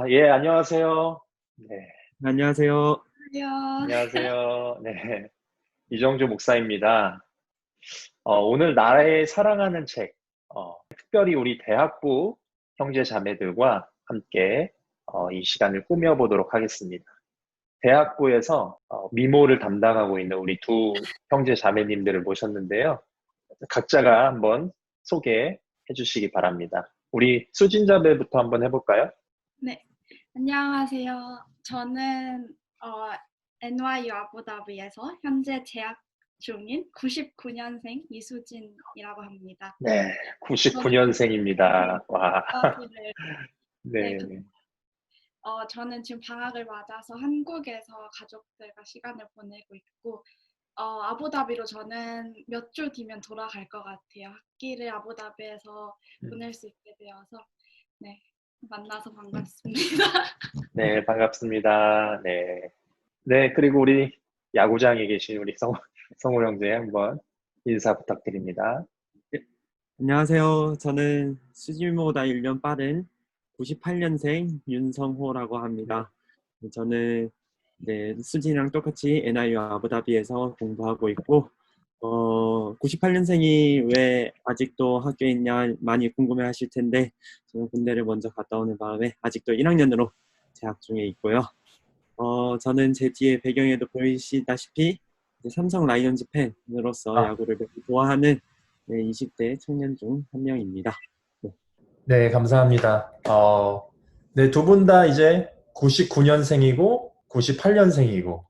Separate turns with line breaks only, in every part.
예, 안녕하세요. 네,
안녕하세요.
안녕.
안녕하세요. 네, 이정주 목사입니다. 오늘 나의 사랑하는 책, 특별히 우리 대학부 형제 자매들과 함께 이 시간을 꾸며보도록 하겠습니다. 대학부에서 미모를 담당하고 있는 우리 두 형제 자매님들을 모셨는데요. 각자가 한번 소개해 주시기 바랍니다. 우리 수진 자매부터 한번 해볼까요?
네, 안녕하세요. 저는 NYU 아부다비에서 현재 재학 중인 99년생 이수진이라고 합니다.
네,
저는
99년생입니다. 와,
아부다비를 네,
네.
저는 지금 방학을 맞아서 한국에서 가족들과 시간을 보내고 있고 아부다비로 저는 몇 주 뒤면 돌아갈 것 같아요. 학기를 아부다비에서 보낼 수 있게 되어서 네, 만나서 반갑습니다.
네, 반갑습니다. 네. 네, 그리고 우리 야구장에 계신 우리 성우 형제 한번 인사 부탁드립니다.
네, 안녕하세요. 저는 수질보다 1년 빠른 98년생 윤성호라고 합니다. 저는 수진이랑 똑같이 NIU 아부다비에서 공부하고 있고 98년생이 왜 아직도 학교에 있냐 많이 궁금해 하실 텐데 저는 군대를 먼저 갔다 오는 바람에 아직도 1학년으로 재학 중에 있고요. 저는 제 뒤에 배경에도 보이시다시피 이제 삼성 라이온즈 팬으로서
아,
야구를 매우 좋아하는 20대 청년 중 한 명입니다. 네.
네, 감사합니다. 네, 두 분 다 이제 99년생이고 98년생이고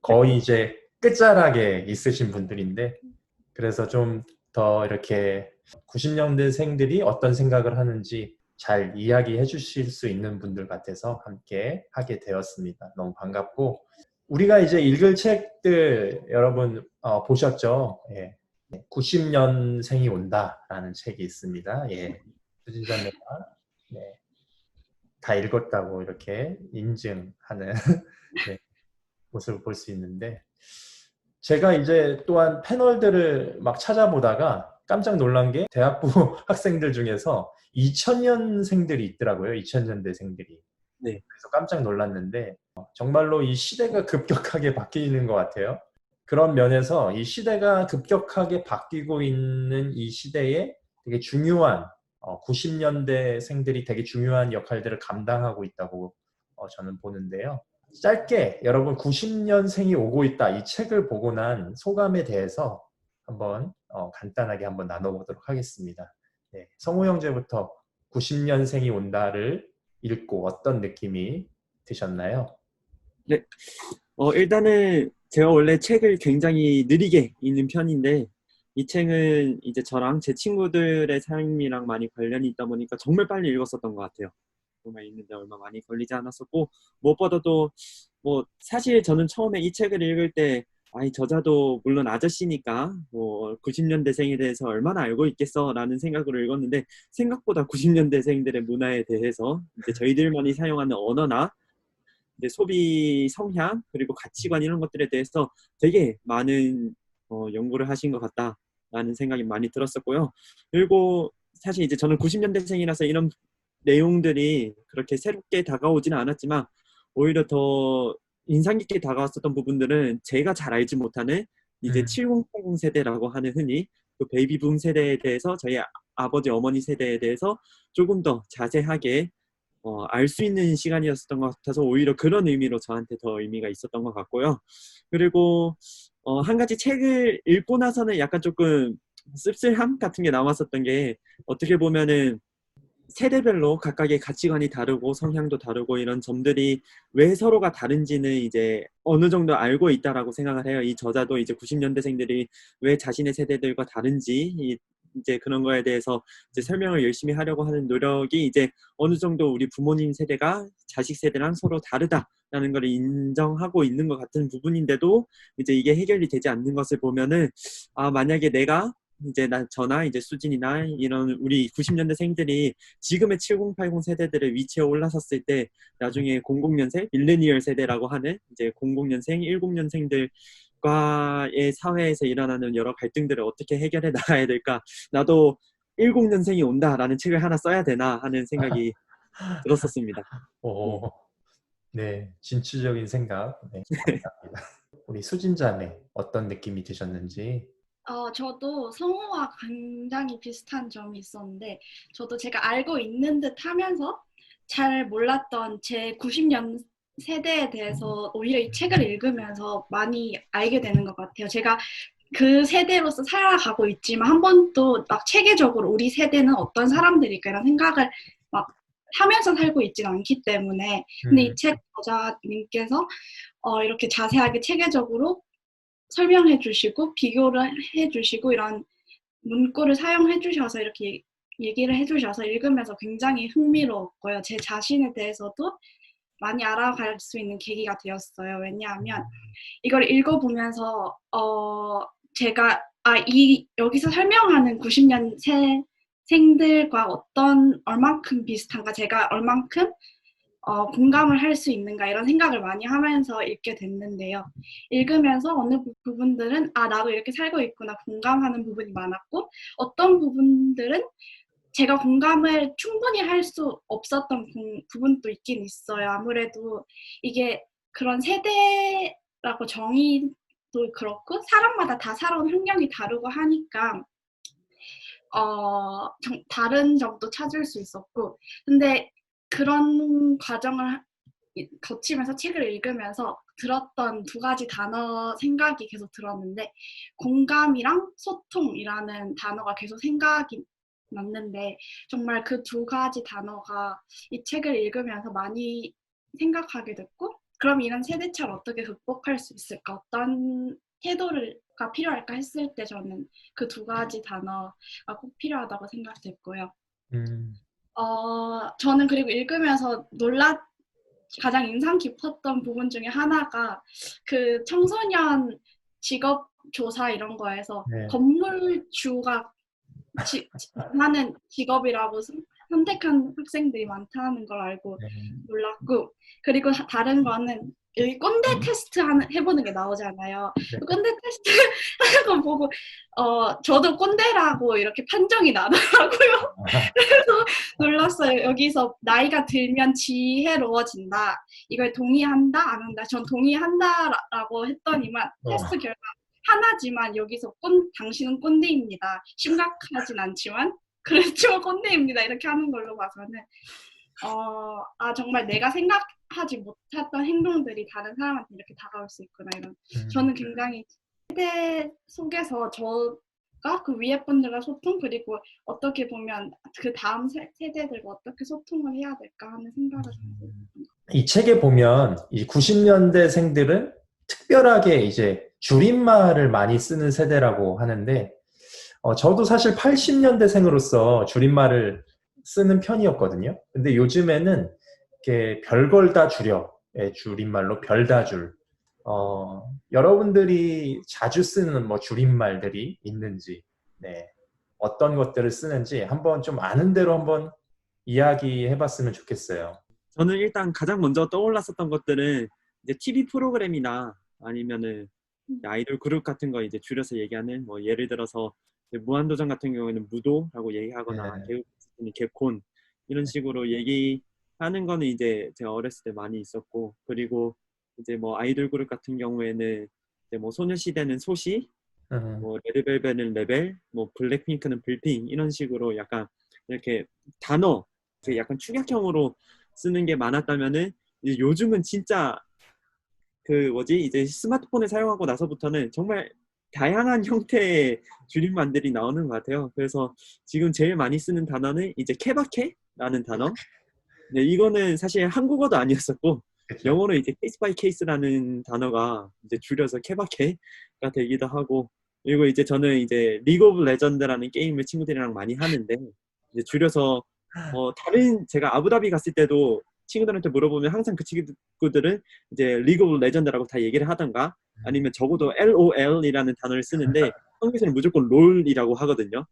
거의 이제 끝자락에 있으신 분들인데 그래서 좀 더 이렇게 90년대생들이 어떤 생각을 하는지 잘 이야기해 주실 수 있는 분들 같아서 함께 하게 되었습니다. 너무 반갑고 우리가 이제 읽을 책들 여러분 보셨죠? 예. 90년생이 온다라는 책이 있습니다. 예. 수진 자매가 네, 다 읽었다고 이렇게 인증하는 네, 모습을 볼 수 있는데 제가 이제 또한 패널들을 막 찾아보다가 깜짝 놀란 게 대학부 학생들 중에서 2000년생들이 있더라고요. 2000년대생들이.
네.
그래서 깜짝 놀랐는데 정말로 이 시대가 급격하게 바뀌는 것 같아요. 그런 면에서 이 시대가 급격하게 바뀌고 있는 이 시대에 되게 중요한 90년대생들이 되게 중요한 역할들을 감당하고 있다고 저는 보는데요. 짧게 여러분 90년생이 오고 있다 이 책을 보고 난 소감에 대해서 한번 간단하게 한번 나눠보도록 하겠습니다. 네, 성우 형제부터 90년생이 온다를 읽고 어떤 느낌이 드셨나요?
네. 일단은 제가 원래 책을 굉장히 느리게 읽는 편인데 이 책은 이제 저랑 제 친구들의 삶이랑 많이 관련이 있다 보니까 정말 빨리 읽었었던 것 같아요. 정말 읽는데 얼마 많이 걸리지 않았었고 무엇보다도 뭐 사실 저는 처음에 이 책을 읽을 때 아이 저자도 물론 아저씨니까 뭐 90년대생에 대해서 얼마나 알고 있겠어라는 생각으로 읽었는데 생각보다 90년대생들의 문화에 대해서 이제 저희들만이 사용하는 언어나 이제 소비 성향 그리고 가치관 이런 것들에 대해서 되게 많은 연구를 하신 것 같다라는 생각이 많이 들었었고요. 그리고 사실 이제 저는 90년대생이라서 이런 내용들이 그렇게 새롭게 다가오지는 않았지만 오히려 더 인상 깊게 다가왔었던 부분들은 제가 잘 알지 못하는 이제 7080 세대라고 하는 흔히 그 베이비붐 세대에 대해서 저희 아버지 어머니 세대에 대해서 조금 더 자세하게 알 수 있는 시간이었던 것 같아서 오히려 그런 의미로 저한테 더 의미가 있었던 것 같고요. 그리고 한 가지 책을 읽고 나서는 약간 조금 씁쓸함 같은 게 남았었던 게 어떻게 보면은 세대별로 각각의 가치관이 다르고 성향도 다르고 이런 점들이 왜 서로가 다른지는 이제 어느 정도 알고 있다라고 생각을 해요. 이 저자도 이제 90년대생들이 왜 자신의 세대들과 다른지 이제 그런 거에 대해서 이제 설명을 열심히 하려고 하는 노력이 이제 어느 정도 우리 부모님 세대가 자식 세대랑 서로 다르다라는 걸 인정하고 있는 것 같은 부분인데도 이제 이게 해결이 되지 않는 것을 보면은 만약에 내가 이제 저나 이제 수진이나 이런 우리 90년대생들이 지금의 7080 세대들의 위치에 올라섰을 때 나중에 00년생, 밀레니얼 세대라고 하는 이제 00년생, 10년생들과의 사회에서 일어나는 여러 갈등들을 어떻게 해결해 나가야 될까? 나도 10년생이 온다라는 책을 하나 써야 되나 하는 생각이 들었었습니다.
오, 네, 진취적인 생각. 네, 감사합니다. 우리 수진자매 어떤 느낌이 드셨는지.
저도 성우와 굉장히 비슷한 점이 있었는데, 저도 제가 알고 있는 듯 하면서 잘 몰랐던 제 90년 세대에 대해서 오히려 이 책을 읽으면서 많이 알게 되는 것 같아요. 제가 그 세대로서 살아가고 있지만 한 번도 막 체계적으로 우리 세대는 어떤 사람들일까 이런 생각을 막 하면서 살고 있지는 않기 때문에. 근데 이 책 저자님께서 이렇게 자세하게 체계적으로 설명해 주시고 비교를 해 주시고 이런 문구를 사용해 주셔서 이렇게 얘기를 해 주셔서 읽으면서 굉장히 흥미로웠고요. 제 자신에 대해서도 많이 알아갈 수 있는 계기가 되었어요. 왜냐하면 이걸 읽어보면서 제가 여기서 설명하는 90년생들과 얼만큼 비슷한가, 제가 얼만큼 공감을 할 수 있는가 이런 생각을 많이 하면서 읽게 됐는데요. 읽으면서 어느 부분들은 나도 이렇게 살고 있구나 공감하는 부분이 많았고, 어떤 부분들은 제가 공감을 충분히 할 수 없었던 부분도 있긴 있어요. 아무래도 이게 그런 세대라고 정의도 그렇고 사람마다 다 살아온 환경이 다르고 하니까 다른 점도 찾을 수 있었고, 근데 그런 과정을 거치면서 책을 읽으면서 들었던 두 가지 단어 생각이 계속 들었는데, 공감이랑 소통이라는 단어가 계속 생각이 났는데, 정말 그 두 가지 단어가 이 책을 읽으면서 많이 생각하게 됐고, 그럼 이런 세대차를 어떻게 극복할 수 있을까, 어떤 태도가 필요할까 했을 때 저는 그 두 가지 단어가 꼭 필요하다고 생각됐고요.
음,
저는 그리고 읽으면서 가장 인상 깊었던 부분 중에 하나가 그 청소년 직업 조사 이런 거에서
네.
건물주가 하는 직업이라고 선택한 학생들이 많다는 걸 알고
네.
놀랐고, 그리고 다른 거는 여기 꼰대 테스트 해보는 게 나오잖아요.
네.
꼰대 테스트 하는 거 보고 저도 꼰대라고 이렇게 판정이 나더라고요. 그래서 놀랐어요. 여기서 나이가 들면 지혜로워진다. 이걸 동의한다? 안 한다? 전 동의한다라고 했더니만 테스트 결과 하나지만 여기서 당신은 꼰대입니다. 심각하진 않지만 그렇지만 꼰대입니다. 이렇게 하는 걸로 봐서는 정말 내가 생각하지 못했던 행동들이 다른 사람한테 이렇게 다가올 수 있구나 이런. 저는 굉장히 세대 속에서 저가 그 위에 분들과 소통, 그리고 어떻게 보면 그 다음 세대들과 어떻게 소통을 해야 될까 하는 생각을 하고
이 책에 보면 이 90년대생들은 특별하게 이제 줄임말을 많이 쓰는 세대라고 하는데, 저도 사실 80년대생으로서 줄임말을 쓰는 편이었거든요. 근데 요즘에는 이렇게 별걸 다 줄여, 줄임말로 별 다 줄. 여러분들이 자주 쓰는 뭐 줄임말들이 있는지, 네, 어떤 것들을 쓰는지 한번 좀 아는 대로 한번 이야기해봤으면 좋겠어요.
저는 일단 가장 먼저 떠올랐었던 것들은 이제 TV 프로그램이나 아니면은 아이돌 그룹 같은 거 이제 줄여서 얘기하는, 뭐 예를 들어서 무한도전 같은 경우에는 무도라고 얘기하거나 개그콘, 개콘 이런 식으로 얘기하는 거는 이제 제가 어렸을 때 많이 있었고, 그리고 이제 뭐 아이돌 그룹 같은 경우에는 이제 뭐 소녀시대는 소시, 뭐 레드벨벳은 레벨, 뭐 블랙핑크는 블핑 이런 식으로 약간 이렇게 단어 약간 축약형으로 쓰는 게 많았다면은, 이제 요즘은 진짜 이제 스마트폰을 사용하고 나서부터는 정말 다양한 형태의 줄임말들이 나오는 것 같아요. 그래서 지금 제일 많이 쓰는 단어는 이제 케바케라는 단어. 네, 이거는 사실 한국어도 아니었었고,
그쵸?
영어로 이제 케이스 바이 케이스라는 단어가 이제 줄여서 케바케가 되기도 하고, 그리고 이제 저는 이제 리그 오브 레전드라는 게임을 친구들이랑 많이 하는데, 이제 줄여서 제가 아부다비 갔을 때도 친구들한테 물어보면 항상 그 친구들은 이제 리그 오브 레전드라고 다 얘기를 하던가, 아니면 적어도 LOL이라는 단어를 쓰는데 한국에서는 무조건 롤이라고 하거든요.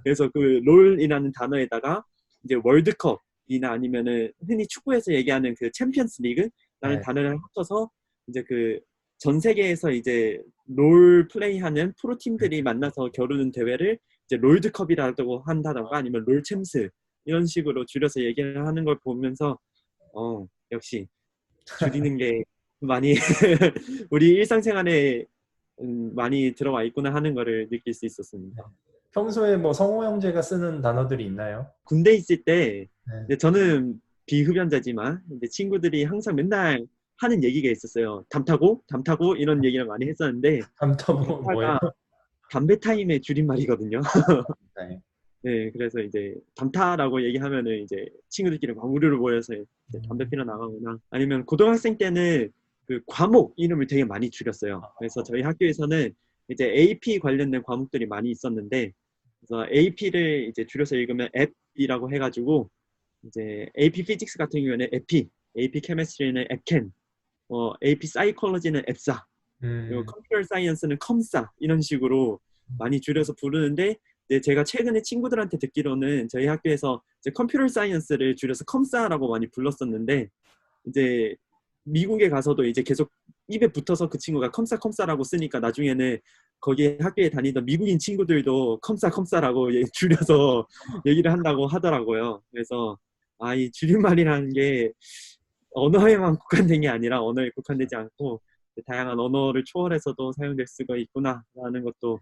그래서 그 롤이라는 단어에다가 이제 월드컵이나 아니면은 흔히 축구에서 얘기하는 그 챔피언스 리그라는 단어를 합쳐서 이제 그 전 세계에서 이제 롤 플레이하는 프로팀들이 만나서 겨루는 대회를 이제 롤드컵이라고 한다던가, 아니면 롤챔스 이런 식으로 줄여서 얘기를 하는 걸 보면서 역시 줄이는 게 많이 우리 일상생활에 많이 들어와 있구나 하는 거를 느낄 수 있었습니다.
평소에 뭐 성호 형제가 쓰는 단어들이 있나요?
군대 있을 때
네.
이제 저는 비흡연자지만 이제 친구들이 항상 맨날 하는 얘기가 있었어요. 담 타고 이런 얘기를 많이 했었는데
담터보 뭐예요?
담타가 담배 타임의 줄임말이거든요.
네.
네, 그래서 이제 담타라고 얘기하면은 이제 친구들끼리 막 우르르 모여서 이제 담배 피러 나가거나 아니면 고등학생 때는 그 과목 이름을 되게 많이 줄였어요. 그래서 저희 학교에서는 이제 AP 관련된 과목들이 많이 있었는데 그래서 AP를 이제 줄여서 읽으면 앱이라고 해가지고 이제 AP 피직스 같은 경우에는 에피, AP 케미스트리는 앱켄, AP 사이콜로지는 앱사, 그리고 컴퓨터 사이언스는 컴사 이런 식으로 많이 줄여서 부르는데 이제 제가 최근에 친구들한테 듣기로는 저희 학교에서 이제 컴퓨터 사이언스를 줄여서 컴사라고 많이 불렀었는데 이제 미국에 가서도 이제 계속 입에 붙어서 그 친구가 컴사라고 쓰니까 나중에는 거기 학교에 다니던 미국인 친구들도 컴사라고 줄여서 얘기를 한다고 하더라고요. 그래서 이 줄임말이라는 게 언어에만 국한된 게 아니라 언어에 국한되지 않고 다양한 언어를 초월해서도 사용될 수가 있구나라는 것도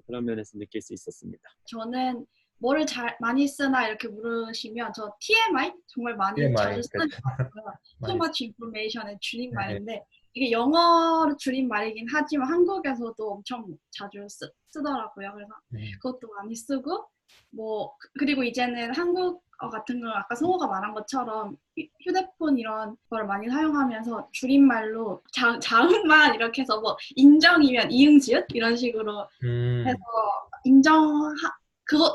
그런 면에서 느낄 수 있었습니다.
저는 뭐를 많이 쓰나 이렇게 물으시면 저 TMI 정말 많이
TMI,
자주 쓰는 것 같고요. Too
많이
much information의 줄임말인데 이게 영어로 줄임말이긴 하지만 한국에서도 엄청 자주 쓰더라고요. 그래서 그것도 많이 쓰고 그리고 이제는 한국어 같은 걸 아까 성호가 말한 것처럼 휴대폰 이런 걸 많이 사용하면서 줄임말로 자음만 이렇게 해서 뭐 인정이면 이응지읒 이런 식으로 해서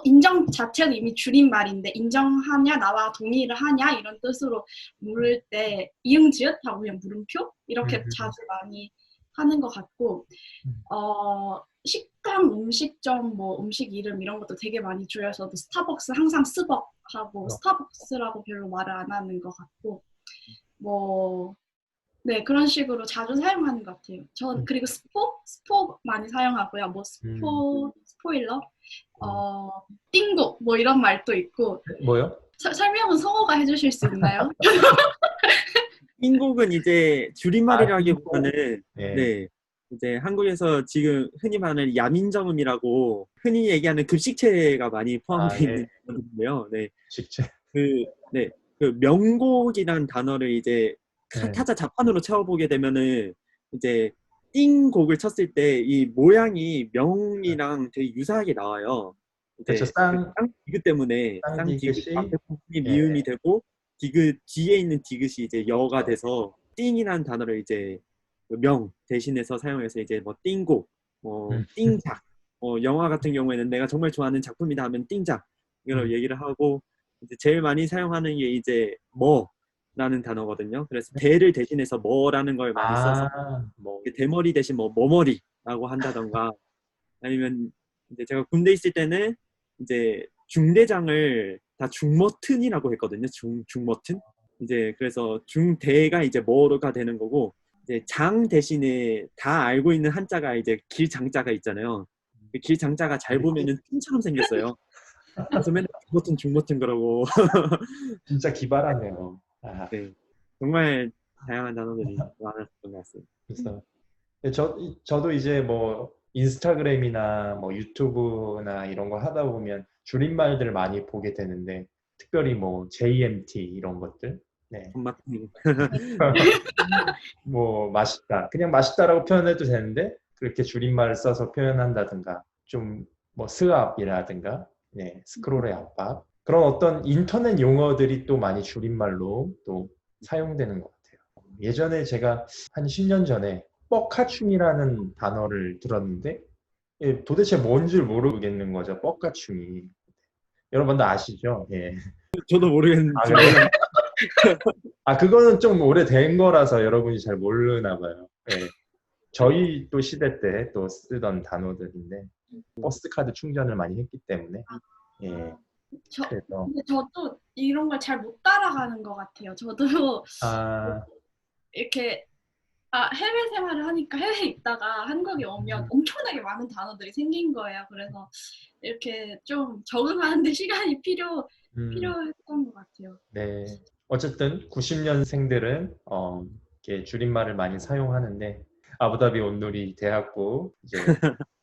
인정 자체도 이미 줄임말인데 인정하냐 나와 동의를 하냐 이런 뜻으로 물을 때 이응지읒 하고 그냥 물음표 이렇게 자주 많이 하는 것 같고 식당, 음식점, 뭐 음식 이름 이런 것도 되게 많이 줄여서도 스타벅스 항상 스벅하고 스타벅스라고 별로 말을 안 하는 것 같고 네, 그런 식으로 자주 사용하는 것 같아요. 전 그리고 스포 많이 사용하고요. 뭐 스포일러, 띵고 뭐 이런 말도 있고.
뭐요?
설명은 성호가 해주실 수 있나요?
띵곡은 이제 줄임말이라기보다는 네, 이제 한국에서 지금 흔히 말하는 야민정음이라고 흔히 얘기하는 급식체가 많이 포함되어 있는 단어인데요. 네,
급식체.
그 명곡이란 단어를 이제 타자 자판으로 채워보게 되면은 이제 띵곡을 쳤을 때 이 모양이 명이랑 되게 유사하게 나와요.
그렇죠.
쌍 디귿 때문에 쌍 디귿 앞에 부분이 미음이 되고 디귿 뒤에 있는 디귿이 이제 여가 돼서 띵이라는 단어를 이제 명 대신해서 사용해서 이제 뭐 띵곡, 띵작, 영화 같은 경우에는 내가 정말 좋아하는 작품이다 하면 띵작 이걸 얘기를 하고 이제 제일 많이 사용하는 게 이제 뭐라는 단어거든요. 그래서 대를 대신해서 뭐라는 걸 많이 써서 대머리 대신 뭐머리라고 한다던가 아니면 이제 제가 군대 있을 때는 이제 중대장을 다 중머튼이라고 했거든요. 중머튼. 이제 그래서 중대가 이제 뭐가 되는 거고 이제 장 대신에 다 알고 있는 한자가 이제 길장자가 있잖아요. 그 길장자가 잘 보면은 튼처럼 생겼어요. 그래서 맨날 중머튼 그러고.
진짜 기발하네요.
네, 정말 다양한 단어들이 많았던 것 같습니다.
그래서 저도 이제 뭐 인스타그램이나 뭐 유튜브나 이런 거 하다 보면 줄임말들 많이 보게 되는데 특별히 뭐 JMT 이런 것들 뭐 맛있다 그냥 맛있다라고 표현해도 되는데 그렇게 줄임말을 써서 표현한다든가 좀 뭐 스압이라든가 스크롤의 압박 그런 어떤 인터넷 용어들이 또 많이 줄임말로 또 사용되는 것 같아요. 예전에 제가 한 10년 전에 뻑하충이라는 단어를 들었는데 도대체 뭔 줄 모르겠는 거죠. 뻑가충이. 여러분도 아시죠? 예.
저도 모르겠는데.
그거는 좀 오래된 거라서 여러분이 잘 모르나 봐요. 예. 저희 또 시대 때 또 쓰던 단어들인데 버스카드 충전을 많이 했기 때문에 예.
근데 저도 이런 걸 잘 못 따라가는 것 같아요. 저도 이렇게 해외 생활을 하니까 해외에 있다가 한국에 오면 엄청나게 많은 단어들이 생긴 거예요. 그래서 이렇게 좀 적응하는데 시간이 필요했던 것 같아요.
네. 어쨌든 90년생들은 이렇게 줄임말을 많이 사용하는데 아부다비 온누리 대학부 이제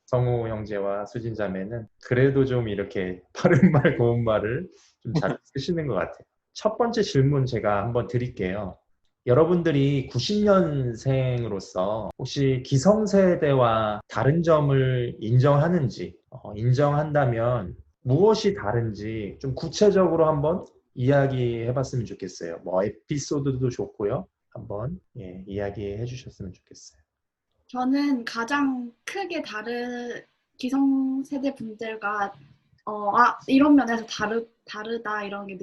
성우 형제와 수진 자매는 그래도 좀 이렇게 바른 말 고운 말을 좀 잘 쓰시는 것 같아요. 첫 번째 질문 제가 한번 드릴게요. 여러분들이 90년생으로서 혹시 기성세대와 다른 점을 인정하는지, 인정한다면 무엇이 다른지 좀 구체적으로 한번 이야기해 봤으면 좋겠어요. 뭐 에피소드도 좋고요. 한번 이야기해 주셨으면 좋겠어요.
저는 가장 크게 기성세대 분들과 이런 면에서 다르다 이런 게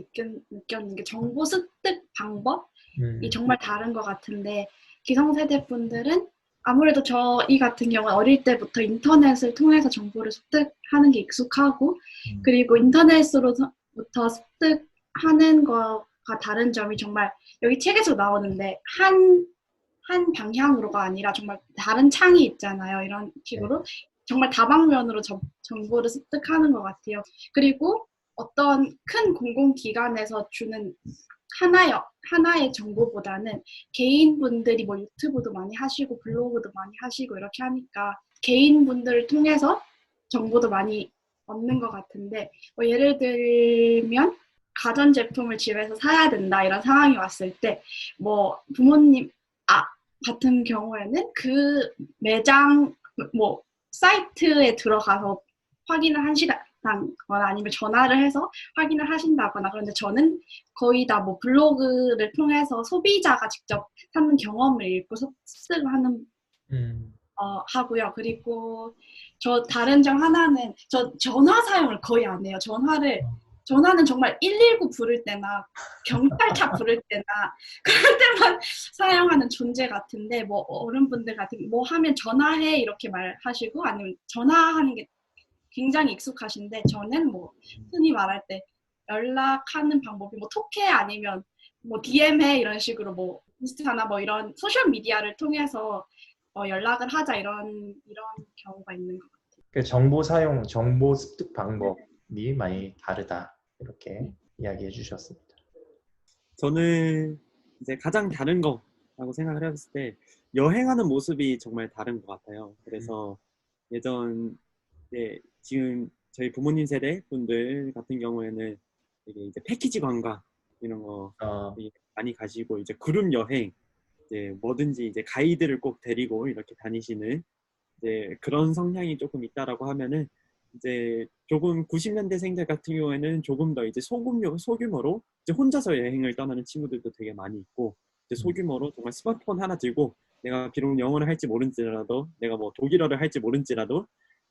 느꼈는 게 정보 습득 방법이 정말 다른 것 같은데 기성세대 분들은 아무래도 저희 같은 경우는 어릴 때부터 인터넷을 통해서 정보를 습득하는 게 익숙하고 그리고 인터넷으로부터 습득하는 거가 다른 점이 정말 여기 책에서 나오는데 한 방향으로가 아니라 정말 다른 창이 있잖아요. 이런 식으로 정말 다방면으로 정보를 습득하는 것 같아요. 그리고 어떤 큰 공공기관에서 주는 하나의 정보보다는 개인분들이 뭐 유튜브도 많이 하시고 블로그도 많이 하시고 이렇게 하니까 개인분들을 통해서 정보도 많이 얻는 것 같은데 예를 들면 가전제품을 집에서 사야 된다 이런 상황이 왔을 때 뭐 부모님 같은 경우에는 그 매장 뭐 사이트에 들어가서 확인을 하신다거나 아니면 전화를 해서 확인을 하신다거나 그런데 저는 거의 다 뭐 블로그를 통해서 소비자가 직접 사는 경험을 읽고 습득을 하는 하고요. 그리고 저 다른 점 하나는 저 전화 사용을 거의 안 해요. 전화는 정말 119 부를 때나 경찰차 부를 때나 그럴 때만 사용하는 존재 같은데 뭐 어른분들 같은 뭐 하면 전화해 이렇게 말하시고 아니면 전화하는 게 굉장히 익숙하신데 저는 뭐 흔히 말할 때 연락하는 방법이 뭐 톡해 아니면 뭐 DM해 이런 식으로 뭐 인스타나 뭐 이런 소셜 미디어를 통해서 연락을 하자 이런 경우가 있는 것 같아요.
그 정보 사용, 정보 습득 방법이 많이 다르다 이렇게 이야기해 주셨습니다.
저는 이제 가장 다른 거라고 생각을 해봤을 때 여행하는 모습이 정말 다른 것 같아요. 그래서 예전 지금 저희 부모님 세대 분들 같은 경우에는 되게 이제 패키지 관광 이런 거 많이 가시고 이제 그룹 여행 이제 뭐든지 이제 가이드를 꼭 데리고 이렇게 다니시는 이제 그런 성향이 조금 있다라고 하면은 이제 조금 90년대생들 같은 경우에는 조금 더 이제 소규모로 이제 혼자서 여행을 떠나는 친구들도 되게 많이 있고 이제 소규모로 정말 스마트폰 하나 들고 내가 비록 영어를 할지 모른지라도 내가 뭐 독일어를 할지 모른지라도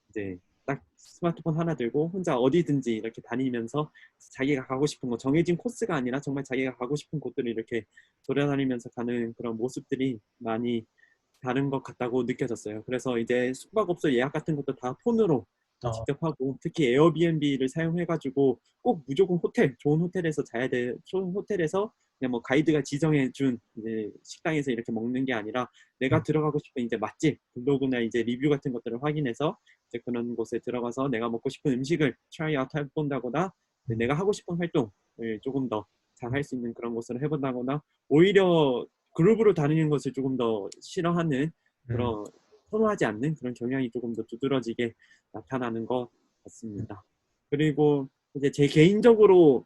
이제 딱 스마트폰 하나 들고 혼자 어디든지 이렇게 다니면서 자기가 가고 싶은 거 정해진 코스가 아니라 정말 자기가 가고 싶은 곳들을 이렇게 돌아다니면서 가는 그런 모습들이 많이 다른 것 같다고 느껴졌어요. 그래서 이제 숙박업소 예약 같은 것도 다 폰으로 직접 하고 특히 에어비앤비를 사용해가지고 꼭 무조건 좋은 호텔에서 자야 돼. 좋은 호텔에서 그냥 뭐 가이드가 지정해준 이제 식당에서 이렇게 먹는 게 아니라 내가 들어가고 싶은 이제 맛집 블로그나 이제 리뷰 같은 것들을 확인해서 이제 그런 곳에 들어가서 내가 먹고 싶은 음식을 트라이 아웃 해본다거나 내가 하고 싶은 활동을 조금 더 잘 할 수 있는 그런 곳을 해본다거나 오히려 그룹으로 다니는 것을 조금 더 싫어하는 그런 선호하지 않는 그런 경향이 조금 더 두드러지게 나타나는 것 같습니다. 그리고 이제 제 개인적으로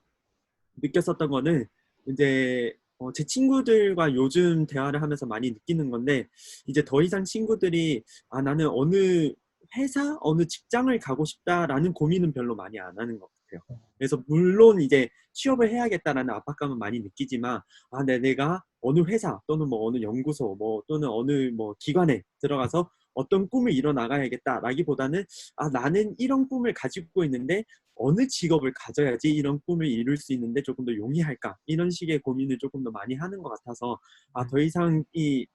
느꼈었던 거는 이제 제 친구들과 요즘 대화를 하면서 많이 느끼는 건데 이제 더 이상 친구들이 나는 어느 회사, 어느 직장을 가고 싶다라는 고민은 별로 많이 안 하는 것 같아요. 그래서 물론 이제 취업을 해야겠다라는 압박감은 많이 느끼지만 내가 어느 회사 또는 뭐 어느 연구소 뭐 또는 어느 뭐 기관에 들어가서 어떤 꿈을 이뤄 나가야겠다라기보다는 나는 이런 꿈을 가지고 있는데 어느 직업을 가져야지 이런 꿈을 이룰 수 있는데 조금 더 용이할까 이런 식의 고민을 조금 더 많이 하는 것 같아서 더 이상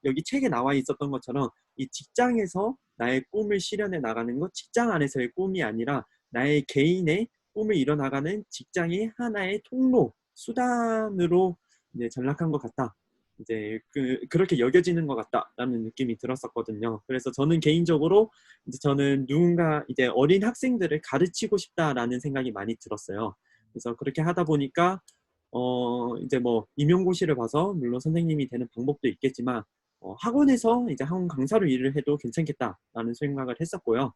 여기 책에 나와 있었던 것처럼 이 직장에서 나의 꿈을 실현해 나가는 것 직장 안에서의 꿈이 아니라 나의 개인의 꿈을 이뤄나가는 직장이 하나의 통로 수단으로 이제 전락한 것 같다. 이제 그렇게 여겨지는 것 같다라는 느낌이 들었었거든요. 그래서 저는 개인적으로 이제 저는 누군가 이제 어린 학생들을 가르치고 싶다라는 생각이 많이 들었어요. 그래서 그렇게 하다 보니까 이제 뭐 임용고시를 봐서 물론 선생님이 되는 방법도 있겠지만 학원에서 이제 학원 강사로 일을 해도 괜찮겠다라는 생각을 했었고요.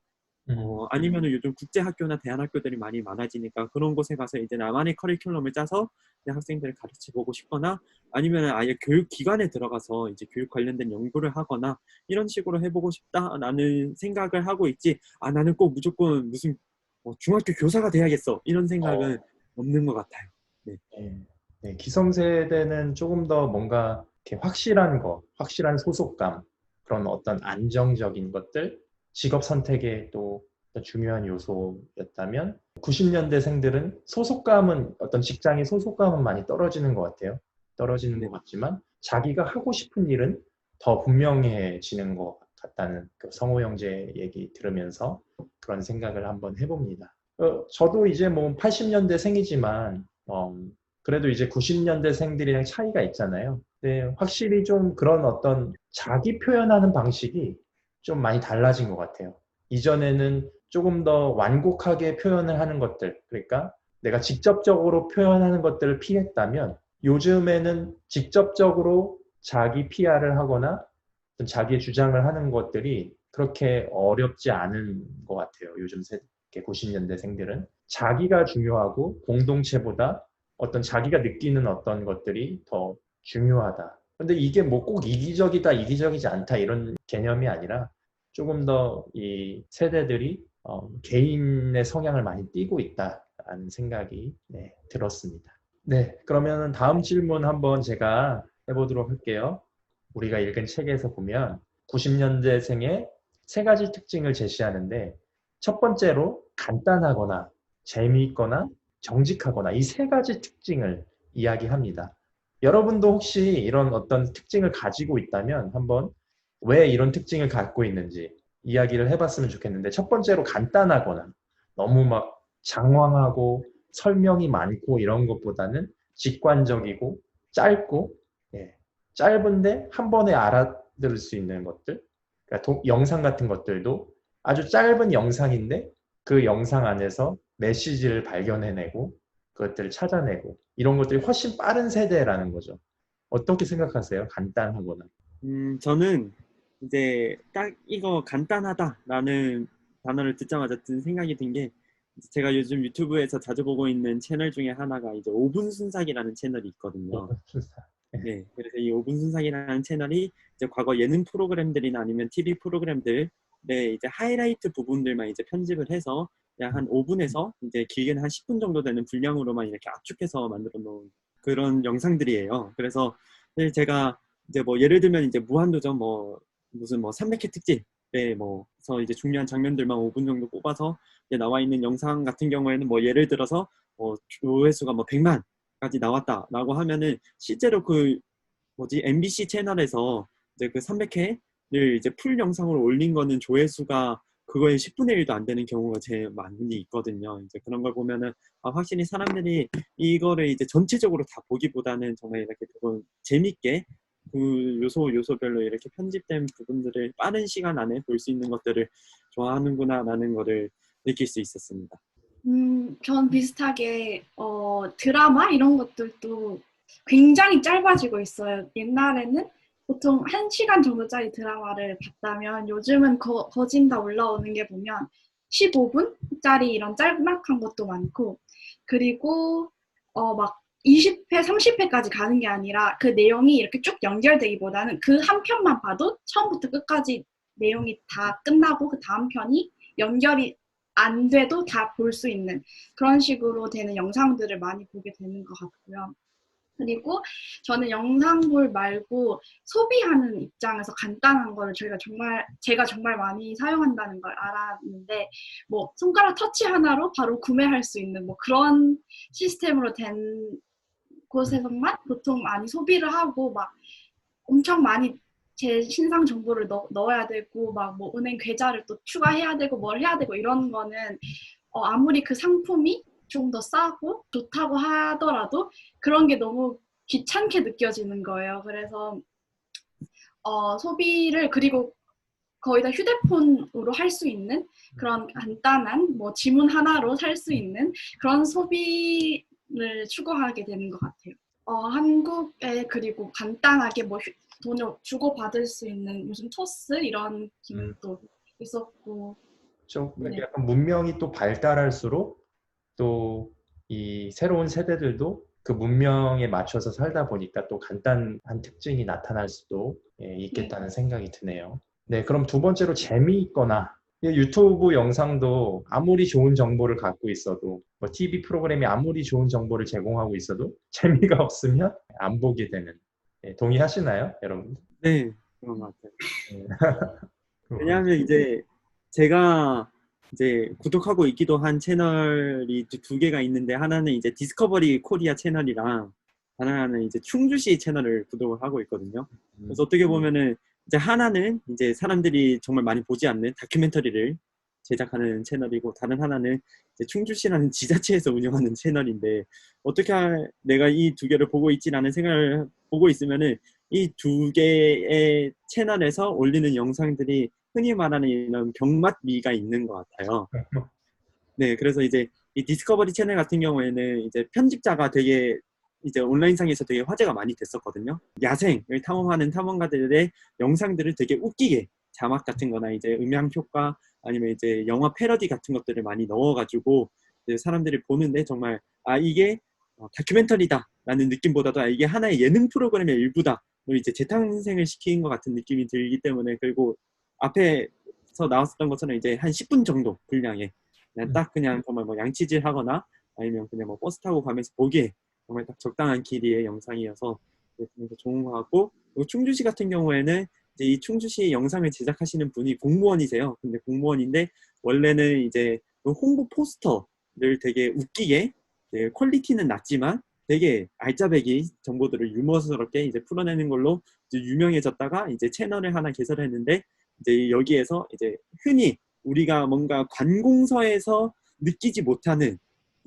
아니면은 요즘 국제학교나 대안학교들이 많이 많아지니까 그런 곳에 가서 이제 나만의 커리큘럼을 짜서 그냥 학생들을 가르쳐 보고 싶거나 아니면 아예 교육기관에 들어가서 이제 교육 관련된 연구를 하거나 이런 식으로 해보고 싶다라는 생각을 하고 있지, 나는 꼭 무조건 무슨 중학교 교사가 돼야겠어 이런 생각은
어,
없는 것 같아요. 네.
네. 네, 기성세대는 조금 더 뭔가 이렇게 확실한 거, 확실한 소속감, 그런 어떤 안정적인 것들, 직업 선택의 또 어떤 중요한 요소였다면 90년대생들은 소속감은 어떤 직장의 소속감은 많이 떨어지는 것 같아요. 떨어지는
네.
것 같지만 자기가 하고 싶은 일은 더 분명해지는 것 같다는 그 성호 형제 얘기 들으면서 그런 생각을 한번 해봅니다. 저도 이제 뭐 80년대 생이지만 그래도 이제 90년대생들이랑 차이가 있잖아요. 근데 확실히 좀 그런 어떤 자기 표현하는 방식이 좀 많이 달라진 것 같아요. 이전에는 조금 더 완곡하게 표현을 하는 것들, 그러니까 내가 직접적으로 표현하는 것들을 피했다면 요즘에는 직접적으로 자기 PR을 하거나 어떤 자기의 주장을 하는 것들이 그렇게 어렵지 않은 것 같아요. 요즘 90년대생들은 자기가 중요하고 공동체보다 어떤 자기가 느끼는 어떤 것들이 더 중요하다. 근데 이게 뭐 꼭 이기적이다, 이기적이지 않다 이런 개념이 아니라 조금 더 이 세대들이 개인의 성향을 많이 띠고 있다라는 생각이 들었습니다. 네, 그러면 다음 질문 한번 제가 해보도록 할게요. 우리가 읽은 책에서 보면 90년대생의 세 가지 특징을 제시하는데 첫 번째로 간단하거나 재미있거나 정직하거나 이 세 가지 특징을 이야기합니다. 여러분도 혹시 이런 어떤 특징을 가지고 있다면 한번 왜 이런 특징을 갖고 있는지 이야기를 해봤으면 좋겠는데 첫 번째로 간단하거나 너무 막 장황하고 설명이 많고 이런 것보다는 직관적이고 짧고 짧은데 한 번에 알아들을 수 있는 것들 그러니까 영상 같은 것들도 아주 짧은 영상인데 그 영상 안에서 메시지를 발견해내고 그것들을 찾아내고 이런 것들이 훨씬 빠른 세대라는 거죠. 어떻게 생각하세요? 간단하거나.
저는 이제 딱 이거 간단하다라는 단어를 듣자마자 든 생각이 든 게 제가 요즘 유튜브에서 자주 보고 있는 채널 중에 하나가 이제 5분 순삭이라는 채널이 있거든요. 네, 그래서 이 5분 순삭이라는 채널이 이제 과거 예능 프로그램들이나 아니면 TV 프로그램들의 이제 하이라이트 부분들만 이제 편집을 해서 그냥 한 5분에서 이제 길게는 한 10분 정도 되는 분량으로만 이렇게 압축해서 만들어 놓은 그런 영상들이에요. 그래서 사실 제가 이제 뭐 예를 들면 이제 무한도전 뭐 무슨 뭐 300회 특집에 뭐서 이제 중요한 장면들만 5분 정도 뽑아서 이제 나와 있는 영상 같은 경우에는 뭐 예를 들어서 조회수가 뭐 100만 까지 나왔다라고 하면은 실제로 그 뭐지 MBC 채널에서 이제 그 300회를 이제 풀 영상으로 올린 거는 조회수가 그거의 10분의 1도 안 되는 경우가 제일 많이 있거든요. 이제 그런 걸 보면은 확실히 사람들이 이거를 이제 전체적으로 다 보기보다는 정말 이렇게 조금 재밌게 그 요소별로 이렇게 편집된 부분들을 빠른 시간 안에 볼 수 있는 것들을 좋아하는구나라는 거를 느낄 수 있었습니다.
전 비슷하게 드라마 이런 것들도 굉장히 짧아지고 있어요. 옛날에는 보통 1시간 정도짜리 드라마를 봤다면 요즘은 거진 다 올라오는 게 보면 15분짜리 이런 짤막한 것도 많고 그리고 막 20회, 30회까지 가는 게 아니라 그 내용이 이렇게 쭉 연결되기보다는 그 한 편만 봐도 처음부터 끝까지 내용이 다 끝나고 그 다음 편이 연결이 안 돼도 다 볼 수 있는 그런 식으로 되는 영상들을 많이 보게 되는 것 같고요. 그리고 저는 영상볼 말고 소비하는 입장에서 간단한 거를 제가 정말 많이 사용한다는 걸 알았는데 뭐 손가락 터치 하나로 바로 구매할 수 있는 뭐 그런 시스템으로 된 곳에서만 보통 많이 소비를 하고 막 엄청 많이 제 신상 정보를 넣어야 되고 막 뭐 은행 계좌를 또 추가해야 되고 뭘 해야 되고 이런 거는 아무리 그 상품이 좀 더 싸고 좋다고 하더라도 그런 게 너무 귀찮게 느껴지는 거예요. 그래서 소비를 그리고 거의 다 휴대폰으로 할 수 있는 그런 간단한 뭐 지문 하나로 살 수 있는 그런 소비를 추구하게 되는 것 같아요. 한국에 그리고 간단하게 뭐 돈을 주고받을 수 있는 요즘 토스 이런 기능도 있었고
좀
네.
약간 문명이 또 발달할수록 또 이 새로운 세대들도 그 문명에 맞춰서 살다 보니까 또 간단한 특징이 나타날 수도 있겠다는 생각이 드네요. 네, 그럼 두 번째로 재미있거나 이 유튜브 영상도 아무리 좋은 정보를 갖고 있어도 뭐 TV 프로그램이 아무리 좋은 정보를 제공하고 있어도 재미가 없으면 안 보게 되는. 동의하시나요, 여러분?
네, 그런 것 같아요.
네.
왜냐하면 이제 제가 이제 구독하고 있기도 한 채널이 두 개가 있는데 하나는 이제 디스커버리 코리아 채널이랑 하나는 이제 충주시 채널을 구독을 하고 있거든요. 그래서 어떻게 보면은 이제 하나는 이제 사람들이 정말 많이 보지 않는 다큐멘터리를 제작하는 채널이고 다른 하나는 이제 충주시라는 지자체에서 운영하는 채널인데 어떻게 내가 이 두 개를 보고 있지라는 생각을 보고 있으면은 이 두 개의 채널에서 올리는 영상들이 흔히 말하는 이런 병맛미가 있는 것 같아요. 네, 그래서 이제 이 디스커버리 채널 같은 경우에는 이제 편집자가 되게 이제 온라인상에서 되게 화제가 많이 됐었거든요. 야생을 탐험하는 탐험가들의 영상들을 되게 웃기게 자막 같은 거나 이제 음향 효과 아니면 이제 영화 패러디 같은 것들을 많이 넣어가지고 이제 사람들이 보는데 정말 이게 다큐멘터리다 라는 느낌보다도 이게 하나의 예능 프로그램의 일부다 이제 재탄생을 시킨 것 같은 느낌이 들기 때문에 그리고 앞에서 나왔었던 것처럼 이제 한 10분 정도 분량에 그냥 딱 그냥 정말 뭐 양치질 하거나 아니면 그냥 뭐 버스 타고 가면서 보기에 정말 딱 적당한 길이의 영상이어서 그래서 좋은 것 같고 그리고 충주시 같은 경우에는 이제 이 충주시 영상을 제작하시는 분이 공무원이세요. 근데 공무원인데 원래는 이제 홍보 포스터를 되게 웃기게 퀄리티는 낮지만 되게 알짜배기 정보들을 유머스럽게 이제 풀어내는 걸로 이제 유명해졌다가 이제 채널을 하나 개설했는데 이제 여기에서 이제 흔히 우리가 뭔가 관공서에서 느끼지 못하는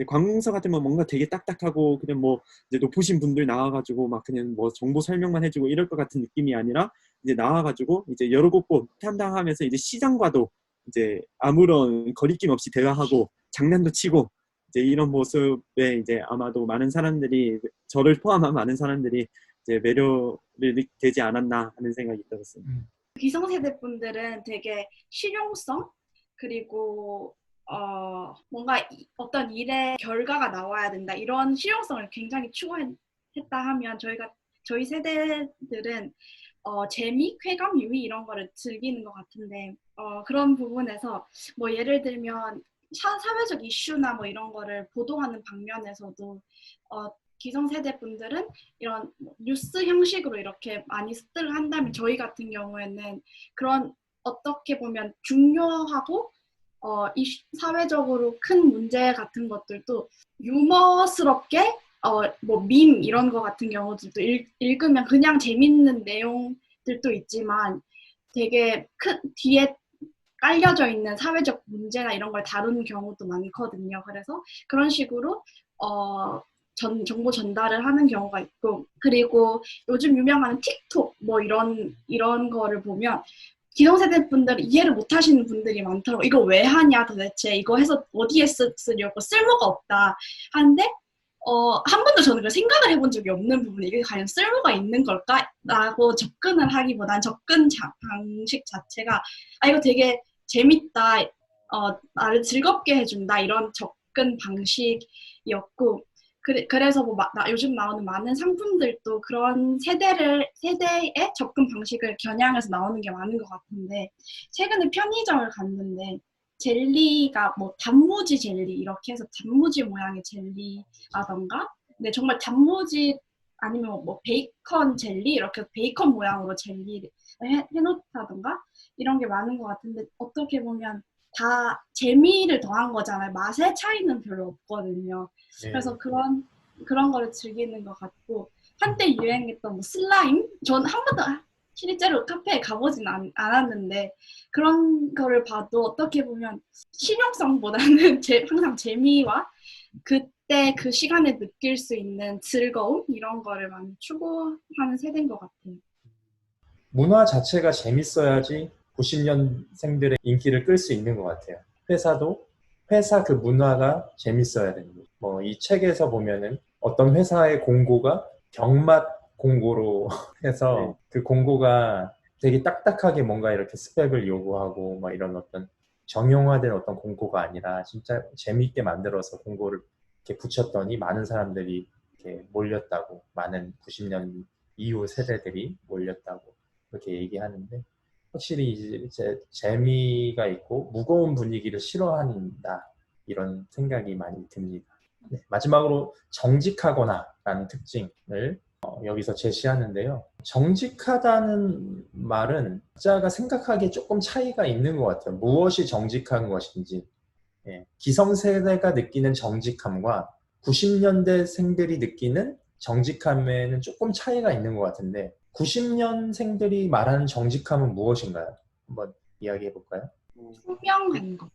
관공서 같으면 뭔가 되게 딱딱하고 그냥 뭐 이제 높으신 분들 나와가지고 막 그냥 뭐 정보 설명만 해주고 이럴 것 같은 느낌이 아니라 이제 나와가지고 이제 여러 곳곳 탐방하면서 이제 시장과도 이제 아무런 거리낌 없이 대화하고 장난도 치고 이제 이런 모습에 이제 아마도 많은 사람들이 저를 포함한 많은 사람들이 이제 매료를 되지 않았나 하는 생각이 들었습니다.
기성세대 분들은 되게 실용성 그리고 뭔가 어떤 일의 결과가 나와야 된다 이런 실용성을 굉장히 추구했다 하면 저희 세대들은 재미, 쾌감, 유의 이런 거를 즐기는 것 같은데 그런 부분에서 뭐 예를 들면 사회적 이슈나 뭐 이런 거를 보도하는 방면에서도 기성세대 분들은 이런 뉴스 형식으로 이렇게 많이 습득을 한다면 저희 같은 경우에는 그런 어떻게 보면 중요하고 사회적으로 큰 문제 같은 것들도 유머스럽게 뭐 밈 이런 거 같은 경우들도 읽으면 그냥 재밌는 내용들도 있지만 되게 큰 뒤에 깔려져 있는 사회적 문제나 이런 걸 다루는 경우도 많거든요. 그래서 그런 식으로 정보 전달을 하는 경우가 있고 그리고 요즘 유명한 틱톡 뭐 이런 거를 보면 기성세대 분들이 이해를 못 하시는 분들이 많더라고. 이거 왜 하냐 도대체. 이거 해서 어디에 쓰려고 쓸모가 없다. 하는데 한 번도 저는 그 생각을 해본 적이 없는 부분이 이게 과연 쓸모가 있는 걸까? 라고 접근을 하기보단 접근 방식 자체가 이거 되게 재밌다. 나를 즐겁게 해준다. 이런 접근 방식이었고 그래서 뭐 요즘 나오는 많은 상품들도 그런 세대의 접근 방식을 겨냥해서 나오는 게 많은 것 같은데 최근에 편의점을 갔는데 젤리가 뭐 단무지 젤리 이렇게 해서 단무지 모양의 젤리라던가 근데 정말 단무지 아니면 뭐 베이컨 젤리 이렇게 베이컨 모양으로 젤리를 해놓다던가 이런 게 많은 것 같은데 어떻게 보면 다 재미를 더한 거잖아요. 맛의 차이는 별로 없거든요. 그래서 그런 거를 즐기는 것 같고 한때 유행했던 뭐 슬라임? 전 한 번도 실제로 카페에 가보진 않았는데 그런 거를 봐도 어떻게 보면 실용성보다는 항상 재미와 그때 그 시간에 느낄 수 있는 즐거움 이런 거를 많이 추구하는 세대인 것 같아요.
문화 자체가 재밌어야지 90년생들의 인기를 끌 수 있는 것 같아요. 회사도 회사 그 문화가 재밌어야 되는 거죠. 뭐 이 책에서 보면은 어떤 회사의 공고가 경맛 공고로 해서 그 공고가 되게 딱딱하게 뭔가 이렇게 스펙을 요구하고 막 이런 어떤 정형화된 어떤 공고가 아니라 진짜 재밌게 만들어서 공고를 이렇게 붙였더니 많은 사람들이 이렇게 몰렸다고, 많은 90년 이후 세대들이 몰렸다고 그렇게 얘기하는데, 확실히 이제 재미가 있고 무거운 분위기를 싫어한다, 이런 생각이 많이 듭니다. 네, 마지막으로 정직하거나라는 특징을 여기서 제시하는데요. 정직하다는 말은 각자가 생각하기에 조금 차이가 있는 것 같아요. 무엇이 정직한 것인지. 예, 기성세대가 느끼는 정직함과 90년대생들이 느끼는 정직함에는 조금 차이가 있는 것 같은데, 90년생들이 말하는 정직함은 무엇인가요? 한번 이야기해 볼까요?
투명한 거.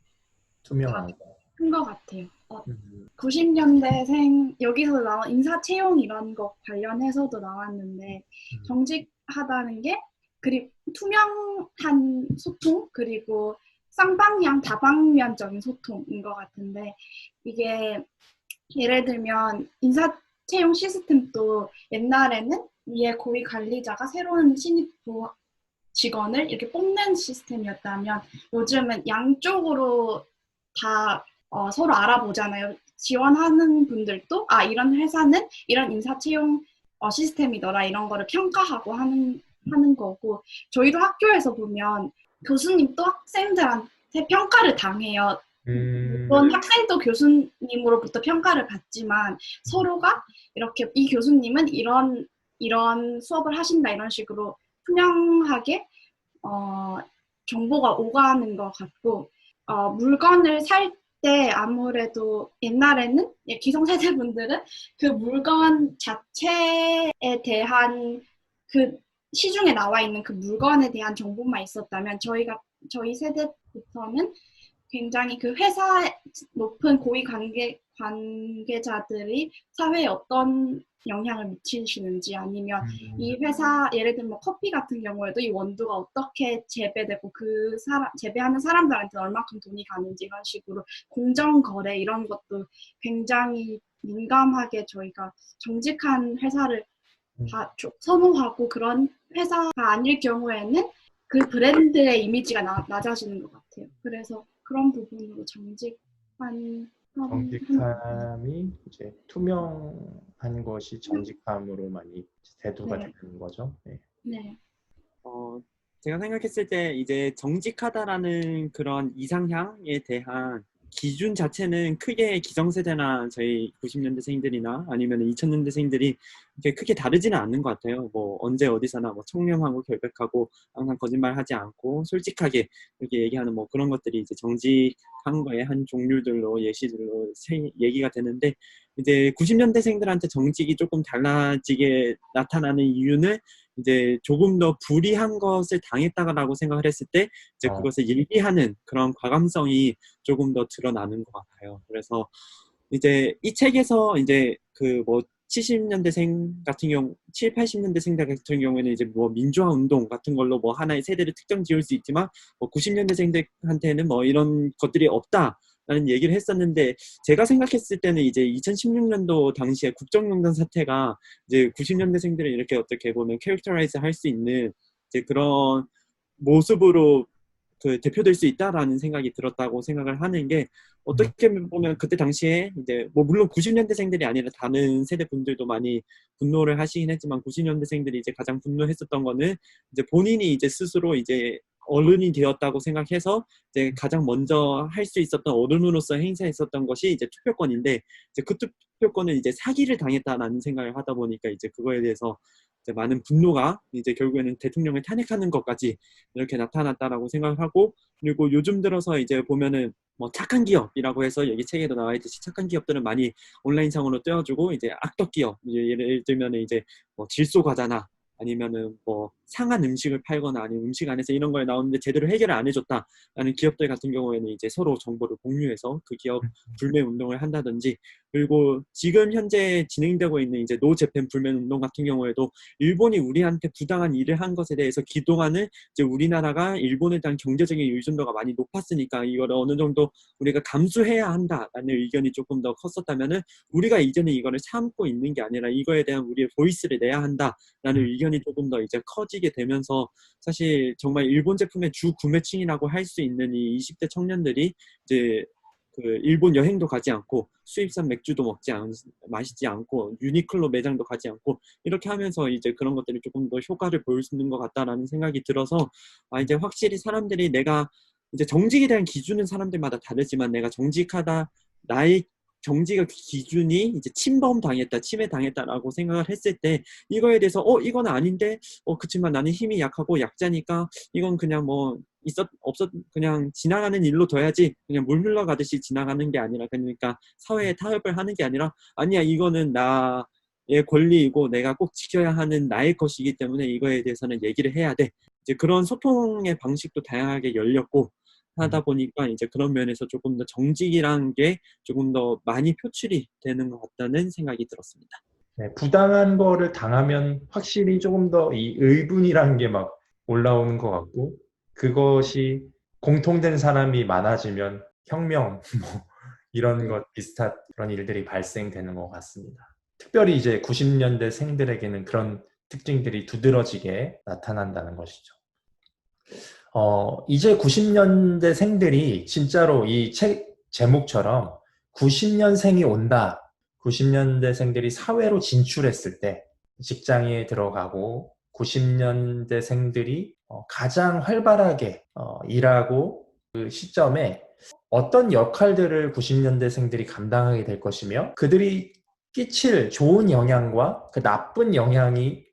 투명한 거.
큰 것 같아요.
음,
90년대생 여기서 나온 인사채용 이런 거 관련해서도 나왔는데 정직하다는 게 그리고 투명한 소통 그리고 쌍방향 다방면적인 소통인 것 같은데 이게 예를 들면 인사채용 시스템도 옛날에는 위에 고위 관리자가 새로운 신입 직원을 이렇게 뽑는 시스템이었다면 요즘은 양쪽으로 다 서로 알아보잖아요. 지원하는 분들도 이런 회사는 이런 인사채용 시스템이더라 이런 거를 평가하고 하는 거고 저희도 학교에서 보면 교수님도 학생들한테 평가를 당해요. 물론 학생도 교수님으로부터 평가를 받지만 서로가 이렇게 이 교수님은 이런 수업을 하신다 이런 식으로 투명하게 정보가 오가는 것 같고 물건을 살 때 아무래도 옛날에는 기성세대 분들은 그 물건 자체에 대한 그 시중에 나와 있는 그 물건에 대한 정보만 있었다면 저희 세대부터는 굉장히 그 회사 높은 고위 관계자들이 사회에 어떤 영향을 미치시는지 아니면 이 회사 예를 들면 커피 같은 경우에도 이 원두가 어떻게 재배되고 그 재배하는 사람들한테 얼마큼 돈이 가는지 이런 식으로 공정거래 이런 것도 굉장히 민감하게 저희가 정직한 회사를 다 선호하고 그런 회사가 아닐 경우에는 그 브랜드의 이미지가 낮아지는 것 같아요. 그래서 그런 부분으로
정직함이 이제 투명한 것이 정직함으로 많이 대두가
네.
되는 거죠. 네.
네.
제가 생각했을 때 이제 정직하다라는 그런 이상향에 대한 기준 자체는 크게 기성세대나 저희 90년대생들이나 아니면 2000년대생들이 이렇게 크게 다르지는 않는 것 같아요. 뭐 언제 어디서나 뭐 청렴하고 결백하고 항상 거짓말하지 않고 솔직하게 이렇게 얘기하는 뭐 그런 것들이 이제 정직한 거의 한 종류들로 예시들로 얘기가 되는데 이제 90년대생들한테 정직이 조금 달라지게 나타나는 이유는 이제 조금 더 불이한 것을 당했다라고 생각을 했을 때 이제 그것을 일비하는 그런 과감성이 조금 더 드러나는 것 같아요. 그래서 이제 이 책에서 이제 그 뭐 70년대생 같은 경우, 7, 80년대생들 같은 경우에는 이제 뭐 민주화 운동 같은 걸로 뭐 하나의 세대를 특정 지을 수 있지만 뭐 90년대생들한테는 뭐 이런 것들이 없다라는 얘기를 했었는데 제가 생각했을 때는 이제 2016년도 당시에 국정농단 사태가 이제 90년대생들을 이렇게 어떻게 보면 캐릭터라이즈 할 수 있는 이제 그런 모습으로 그 대표될 수 있다라는 생각이 들었다고 생각을 하는 게 어떻게 보면 그때 당시에 이제 뭐 물론 90년대생들이 아니라 다른 세대 분들도 많이 분노를 하시긴 했지만 90년대생들이 이제 가장 분노했었던 거는 이제 본인이 이제 스스로 이제 어른이 되었다고 생각해서 이제 가장 먼저 할 수 있었던 어른으로서 행사했었던 것이 이제 투표권인데 이제 그 투표권은 이제 사기를 당했다라는 생각을 하다 보니까 이제 그거에 대해서 이제 많은 분노가 이제 결국에는 대통령을 탄핵하는 것까지 이렇게 나타났다라고 생각을 하고 그리고 요즘 들어서 이제 보면은 뭐 착한 기업이라고 해서 여기 책에도 나와 있듯이 착한 기업들은 많이 온라인상으로 떼어주고 이제 악덕 기업 예를 들면은 이제 뭐 질소 과자나 아니면은 뭐 상한 음식을 팔거나 아니면 음식 안에서 이런 거에 나오는데 제대로 해결을 안 해줬다라는 기업들 같은 경우에는 이제 서로 정보를 공유해서 그 기업 불매 운동을 한다든지, 그리고 지금 현재 진행되고 있는 이제 노 재팬 불매 운동 같은 경우에도 일본이 우리한테 부당한 일을 한 것에 대해서 그동안은 이제 우리나라가 일본에 대한 경제적인 의존도가 많이 높았으니까 이거를 어느 정도 우리가 감수해야 한다라는 의견이 조금 더 컸었다면은, 우리가 이제는 이거를 참고 있는 게 아니라 이거에 대한 우리의 보이스를 내야 한다라는 의견이 조금 더 이제 커지게 되면서, 사실 정말 일본 제품의 주 구매층이라고 할 수 있는 이 20대 청년들이 이제 그 일본 여행도 가지 않고 수입산 맥주도 마시지 않고 유니클로 매장도 가지 않고 이렇게 하면서 이제 그런 것들이 조금 더 효과를 보일 수 있는 것 같다라는 생각이 들어서, 이제 확실히 사람들이 내가 이제 정직에 대한 기준은 사람들마다 다르지만, 내가 정직하다, 나의 정직의 기준이 이제 침범 당했다, 침해 당했다라고 생각을 했을 때, 이거에 대해서 이건 아닌데, 그치만 나는 힘이 약하고 약자니까 이건 그냥 뭐 그냥 지나가는 일로 둬야지, 그냥 물 흘러가듯이 지나가는 게 아니라, 그러니까 사회에 타협을 하는 게 아니라, 아니야, 이거는 나의 권리이고 내가 꼭 지켜야 하는 나의 것이기 때문에 이거에 대해서는 얘기를 해야 돼. 이제 그런 소통의 방식도 다양하게 열렸고 하다 보니까 이제 그런 면에서 조금 더 정직이라는 게 조금 더 많이 표출이 되는 것 같다는 생각이 들었습니다.
네, 부당한 거를 당하면 확실히 조금 더 이 의분이라는 게 막 올라오는 것 같고, 그것이 공통된 사람이 많아지면 혁명, 뭐 이런 것 비슷한 그런 일들이 발생되는 것 같습니다. 특별히 이제 90년대 생들에게는 그런 특징들이 두드러지게 나타난다는 것이죠. 이제 90년대 생들이 진짜로 이 책 제목처럼 90년생이 온다. 90년대 생들이 사회로 진출했을 때, 직장에 들어가고 90년대 생들이 가장 활발하게 일하고, 그 시점에 어떤 역할들을 90년대 생들이 감당하게 될 것이며, 그들이 끼칠 좋은 영향과 그 나쁜 영향이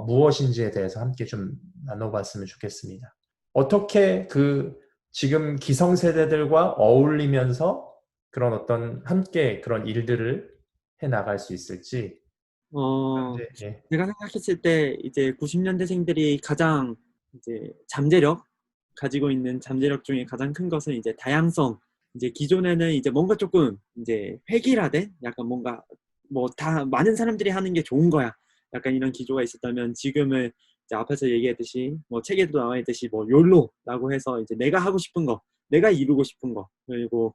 무엇인지에 대해서 함께 좀 나눠봤으면 좋겠습니다. 어떻게 그 지금 기성세대들과 어울리면서 그런 어떤 함께 그런 일들을 해 나갈 수 있을지. 예.
제가 생각했을 때 이제 90년대생들이 가장 이제 가지고 있는 잠재력 중에 가장 큰 것은 이제 다양성. 이제 기존에는 이제 뭔가 조금 이제 획일화된, 약간 뭔가 뭐 다 많은 사람들이 하는 게 좋은 거야, 약간 이런 기조가 있었다면, 지금은 이제 앞에서 얘기했듯이 뭐 책에도 나와 있듯이 뭐 욜로라고 해서 이제 내가 하고 싶은 거, 내가 이루고 싶은 거, 그리고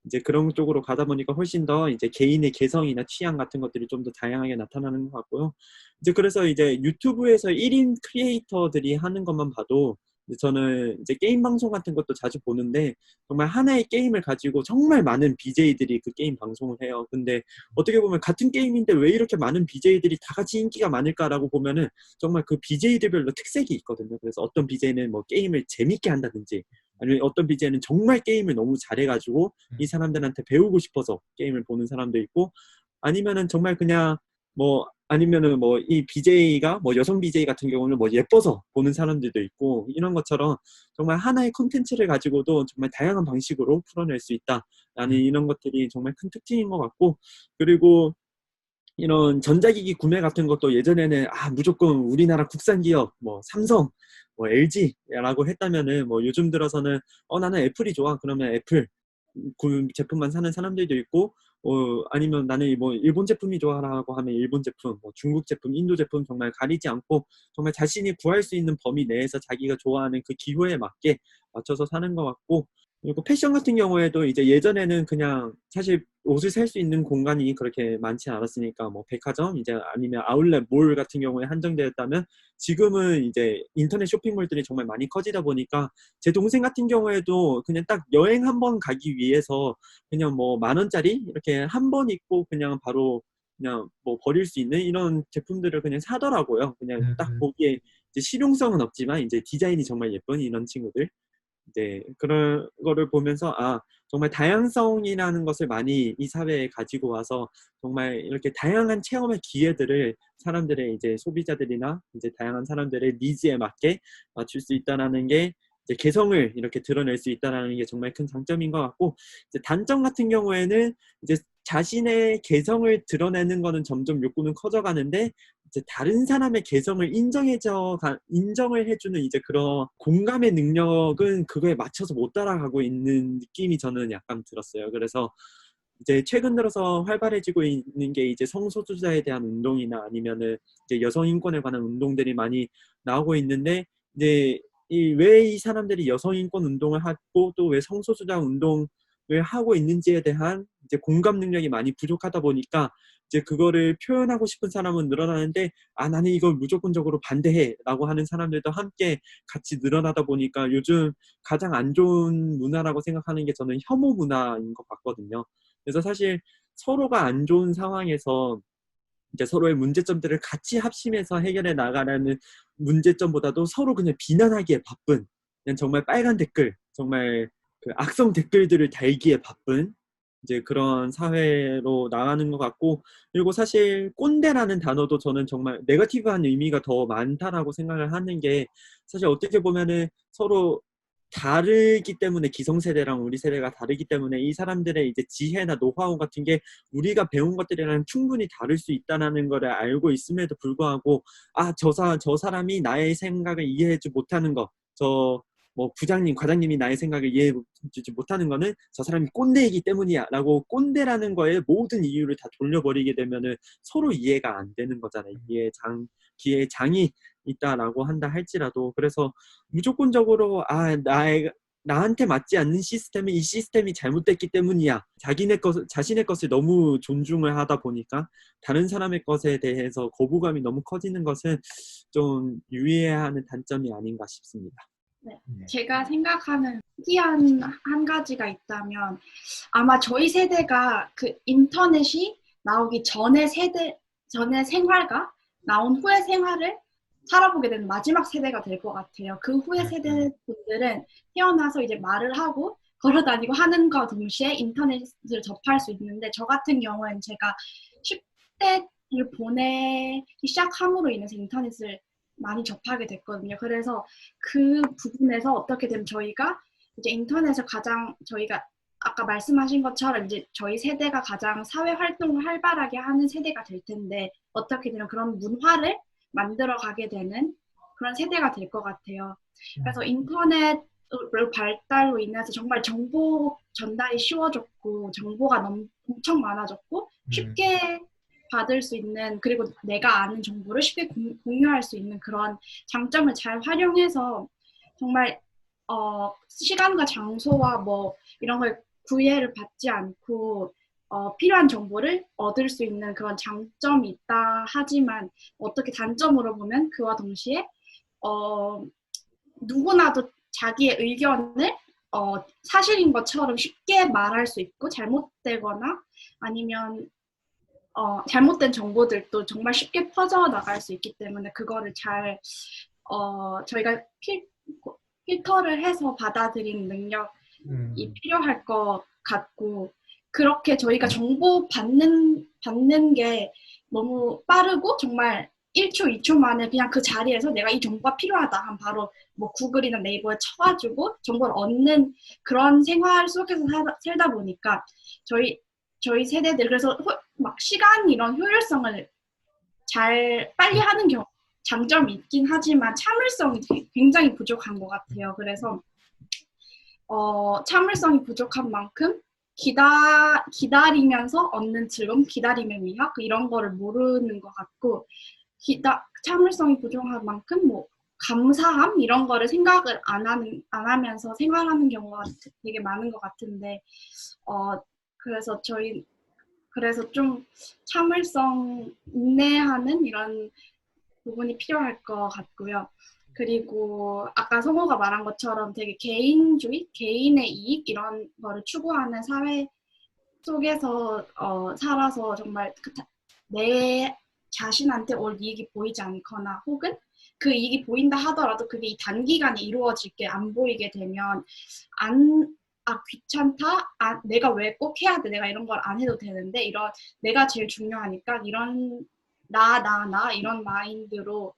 이제 그런 쪽으로 가다 보니까 훨씬 더 이제 개인의 개성이나 취향 같은 것들이 좀 더 다양하게 나타나는 것 같고요. 이제 그래서 이제 유튜브에서 1인 크리에이터들이 하는 것만 봐도, 이제 저는 이제 게임 방송 같은 것도 자주 보는데, 정말 하나의 게임을 가지고 정말 많은 BJ들이 그 게임 방송을 해요. 근데 어떻게 보면 같은 게임인데 왜 이렇게 많은 BJ들이 다 같이 인기가 많을까라고 보면은, 정말 그 BJ들별로 특색이 있거든요. 그래서 어떤 BJ는 뭐 게임을 재밌게 한다든지, 아니면 어떤 BJ는 정말 게임을 너무 잘해가지고 이 사람들한테 배우고 싶어서 게임을 보는 사람도 있고, 아니면은 정말 그냥 아니면은 이 BJ가 여성 BJ 같은 경우는 예뻐서 보는 사람들도 있고, 이런 것처럼 정말 하나의 콘텐츠를 가지고도 정말 다양한 방식으로 풀어낼 수 있다라는 이런 것들이 정말 큰 특징인 것 같고, 그리고 이런 전자기기 구매 같은 것도 예전에는 무조건 우리나라 국산 기업 삼성, LG라고 했다면은, 요즘 들어서는 나는 애플이 좋아, 그러면 애플 제품만 사는 사람들도 있고, 아니면 나는 일본 제품이 좋아라고 하면 일본 제품, 중국 제품, 인도 제품 정말 가리지 않고 정말 자신이 구할 수 있는 범위 내에서 자기가 좋아하는 그 기호에 맞게 맞춰서 사는 것 같고, 그리고 패션 같은 경우에도 이제 예전에는 그냥 사실 옷을 살 수 있는 공간이 그렇게 많지 않았으니까 백화점 이제 아니면 아울렛 몰 같은 경우에 한정되었다면, 지금은 이제 인터넷 쇼핑몰들이 정말 많이 커지다 보니까, 제 동생 같은 경우에도 그냥 딱 여행 한 번 가기 위해서 그냥 10,000원짜리 이렇게 한 번 입고 그냥 바로 그냥 버릴 수 있는 이런 제품들을 그냥 사더라고요. 그냥 딱 보기에 이제 실용성은 없지만 이제 디자인이 정말 예쁜 이런 친구들. 이제 그런 거를 보면서 정말 다양성이라는 것을 많이 이 사회에 가지고 와서 정말 이렇게 다양한 체험의 기회들을 사람들의 이제 소비자들이나 이제 다양한 사람들의 니즈에 맞게 맞출 수 있다라는 게, 이제 개성을 이렇게 드러낼 수 있다라는 게 정말 큰 장점인 것 같고, 이제 단점 같은 경우에는 이제 자신의 개성을 드러내는 거는 점점 욕구는 커져가는데 이제 다른 사람의 개성을 인정을 해주는 이제 그런 공감의 능력은 그거에 맞춰서 못 따라가고 있는 느낌이 저는 약간 들었어요. 그래서 이제 최근 들어서 활발해지고 있는 게 이제 성소수자에 대한 운동이나 아니면은 이제 여성 인권에 관한 운동들이 많이 나오고 있는데 이제 왜 이 사람들이 여성 인권 운동을 하고 또 왜 성소수자 운동을 하고 있는지에 대한 이제 공감 능력이 많이 부족하다 보니까 이제 그거를 표현하고 싶은 사람은 늘어나는데 나는 이걸 무조건적으로 반대해라고 하는 사람들도 함께 같이 늘어나다 보니까 요즘 가장 안 좋은 문화라고 생각하는 게 저는 혐오 문화인 것 같거든요. 그래서 사실 서로가 안 좋은 상황에서 이제 서로의 문제점들을 같이 합심해서 해결해 나가라는 문제점보다도 서로 그냥 비난하기에 바쁜, 그냥 정말 빨간 댓글, 정말 그 악성 댓글들을 달기에 바쁜 이제 그런 사회로 나가는 것 같고, 그리고 사실 꼰대라는 단어도 저는 정말 네거티브한 의미가 더 많다라고 생각을 하는 게, 사실 어떻게 보면은 서로 다르기 때문에, 기성세대랑 우리 세대가 다르기 때문에 이 사람들의 이제 지혜나 노하우 같은 게 우리가 배운 것들이랑 충분히 다를 수 있다는 거를 알고 있음에도 불구하고 저 사람이 나의 생각을 이해하지 못하는 거, 뭐 부장님, 과장님이 나의 생각을 이해해주지 못하는 거는 저 사람이 꼰대이기 때문이야 라고 꼰대라는 거에 모든 이유를 다 돌려버리게 되면은 서로 이해가 안 되는 거잖아요. 기회의 장이 있다라고 한다 할지라도. 그래서 무조건적으로 나한테 맞지 않는 시스템이 이 시스템이 잘못됐기 때문이야, 자신의 것을 너무 존중을 하다 보니까 다른 사람의 것에 대해서 거부감이 너무 커지는 것은 좀 유의해야 하는 단점이 아닌가 싶습니다.
네, 제가 생각하는 특이한 한 가지가 있다면 아마 저희 세대가 그 인터넷이 나오기 전의 생활과 나온 후의 생활을 살아보게 되는 마지막 세대가 될 것 같아요. 그 후의 세대 분들은 태어나서 이제 말을 하고 걸어다니고 하는 것 동시에 인터넷을 접할 수 있는데, 저 같은 경우는 제가 10대를 보내기 시작함으로 인해서 인터넷을 많이 접하게 됐거든요. 그래서 그 부분에서 어떻게 되면 저희가 이제 인터넷을 저희가 아까 말씀하신 것처럼 이제 저희 세대가 가장 사회 활동을 활발하게 하는 세대가 될 텐데, 어떻게 되면 그런 문화를 만들어 가게 되는 그런 세대가 될 것 같아요. 그래서 인터넷 발달로 인해서 정말 정보 전달이 쉬워졌고 정보가 엄청 많아졌고 쉽게 받을 수 있는, 그리고 내가 아는 정보를 쉽게 공유할 수 있는 그런 장점을 잘 활용해서 정말 시간과 장소와 뭐 이런 걸 구애를 받지 않고 필요한 정보를 얻을 수 있는 그런 장점이 있다 하지만, 어떻게 단점으로 보면 그와 동시에 누구나도 자기의 의견을 사실인 것처럼 쉽게 말할 수 있고, 잘못되거나 아니면 잘못된 정보들도 정말 쉽게 퍼져나갈 수 있기 때문에 그거를 잘 저희가 필터를 해서 받아들이는 능력이 필요할 것 같고, 그렇게 저희가 정보 받는 게 너무 빠르고 정말 1초, 2초 만에 그냥 그 자리에서 내가 이 정보가 필요하다 하면 바로 뭐 구글이나 네이버에 쳐가지고 정보를 얻는 그런 생활 속에서 살다 보니까 저희 세대들, 그래서 막 시간 이런 효율성을 잘 빨리 하는 장점이 있긴 하지만 참을성이 굉장히 부족한 것 같아요. 그래서 참을성이 부족한 만큼 기다리면서 얻는 즐거움, 기다림의 위협 이런 거를 모르는 것 같고, 참을성이 부족한 만큼 뭐 감사함 이런 거를 생각을 안 하면서 생활하는 경우가 되게 많은 것 같은데, 그래서 좀 참을성, 인내하는 이런 부분이 필요할 것 같고요. 그리고 아까 성호가 말한 것처럼 되게 개인주의, 개인의 이익 이런 거를 추구하는 사회 속에서 살아서 정말 내 자신한테 올 이익이 보이지 않거나, 혹은 그 이익이 보인다 하더라도 그게 이 단기간에 이루어질 게 안 보이게 되면 귀찮다, 내가 왜 꼭 해야 돼, 내가 이런 걸 안 해도 되는데, 이런 내가 제일 중요하니까 이런 나 이런 마인드로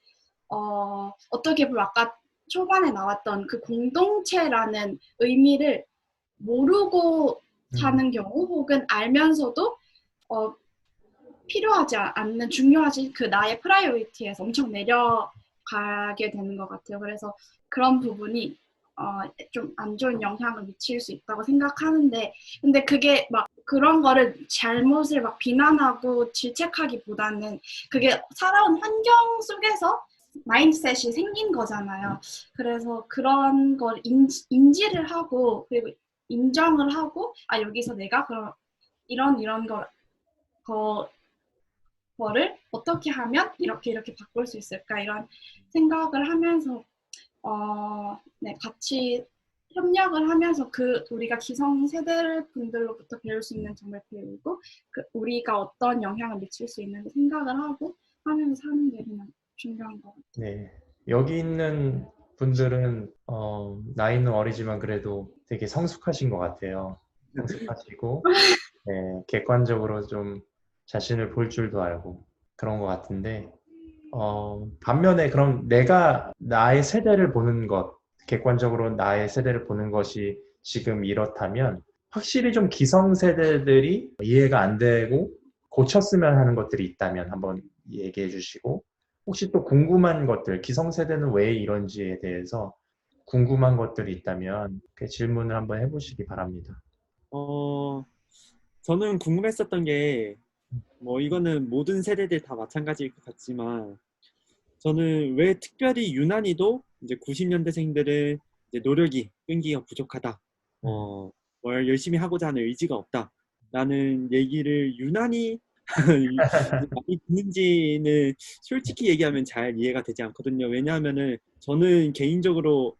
어떻게 보면 아까 초반에 나왔던 그 공동체라는 의미를 모르고 사는 경우, 혹은 알면서도 어, 필요하지 않는 중요하지 그 나의 프라이어리티에서 엄청 내려가게 되는 것 같아요. 그래서 그런 부분이 좀 안 좋은 영향을 미칠 수 있다고 생각하는데 근데 그게 막 그런 거를 잘못을 막 비난하고 질책하기보다는 그게 살아온 환경 속에서 마인드셋이 생긴 거잖아요. 그래서 그런 걸 인지를 하고 그리고 인정을 하고 여기서 내가 그런 이런 거를 어떻게 하면 이렇게 바꿀 수 있을까 이런 생각을 하면서 네, 같이 협력을 하면서 우리가 기성세대 분들로부터 배울 수 있는 점을 배우고 우리가 어떤 영향을 미칠 수 있는지 생각을 하고 하면서 사는 게 그냥 중요한 것 같아요.
네. 여기 있는 분들은 나이는 어리지만 그래도 되게 성숙하신 것 같아요. 성숙하시고 네, 객관적으로 좀 자신을 볼 줄도 알고 그런 것 같은데 반면에 그럼 내가 나의 세대를 보는 것, 객관적으로 나의 세대를 보는 것이 지금 이렇다면 확실히 좀 기성세대들이 이해가 안 되고 고쳤으면 하는 것들이 있다면 한번 얘기해 주시고 혹시 또 궁금한 것들, 기성세대는 왜 이런지에 대해서 궁금한 것들이 있다면 그 질문을 한번 해보시기 바랍니다.
저는 궁금했었던 게 뭐 이거는 모든 세대들 다 마찬가지일 것 같지만 저는 왜 특별히 유난히도 이제 90년대생들은 이제 노력이 끈기가 부족하다. 뭘 열심히 하고자 하는 의지가 없다. 라는 얘기를 유난히 많이 듣는지는 솔직히 얘기하면 잘 이해가 되지 않거든요. 왜냐하면은 저는 개인적으로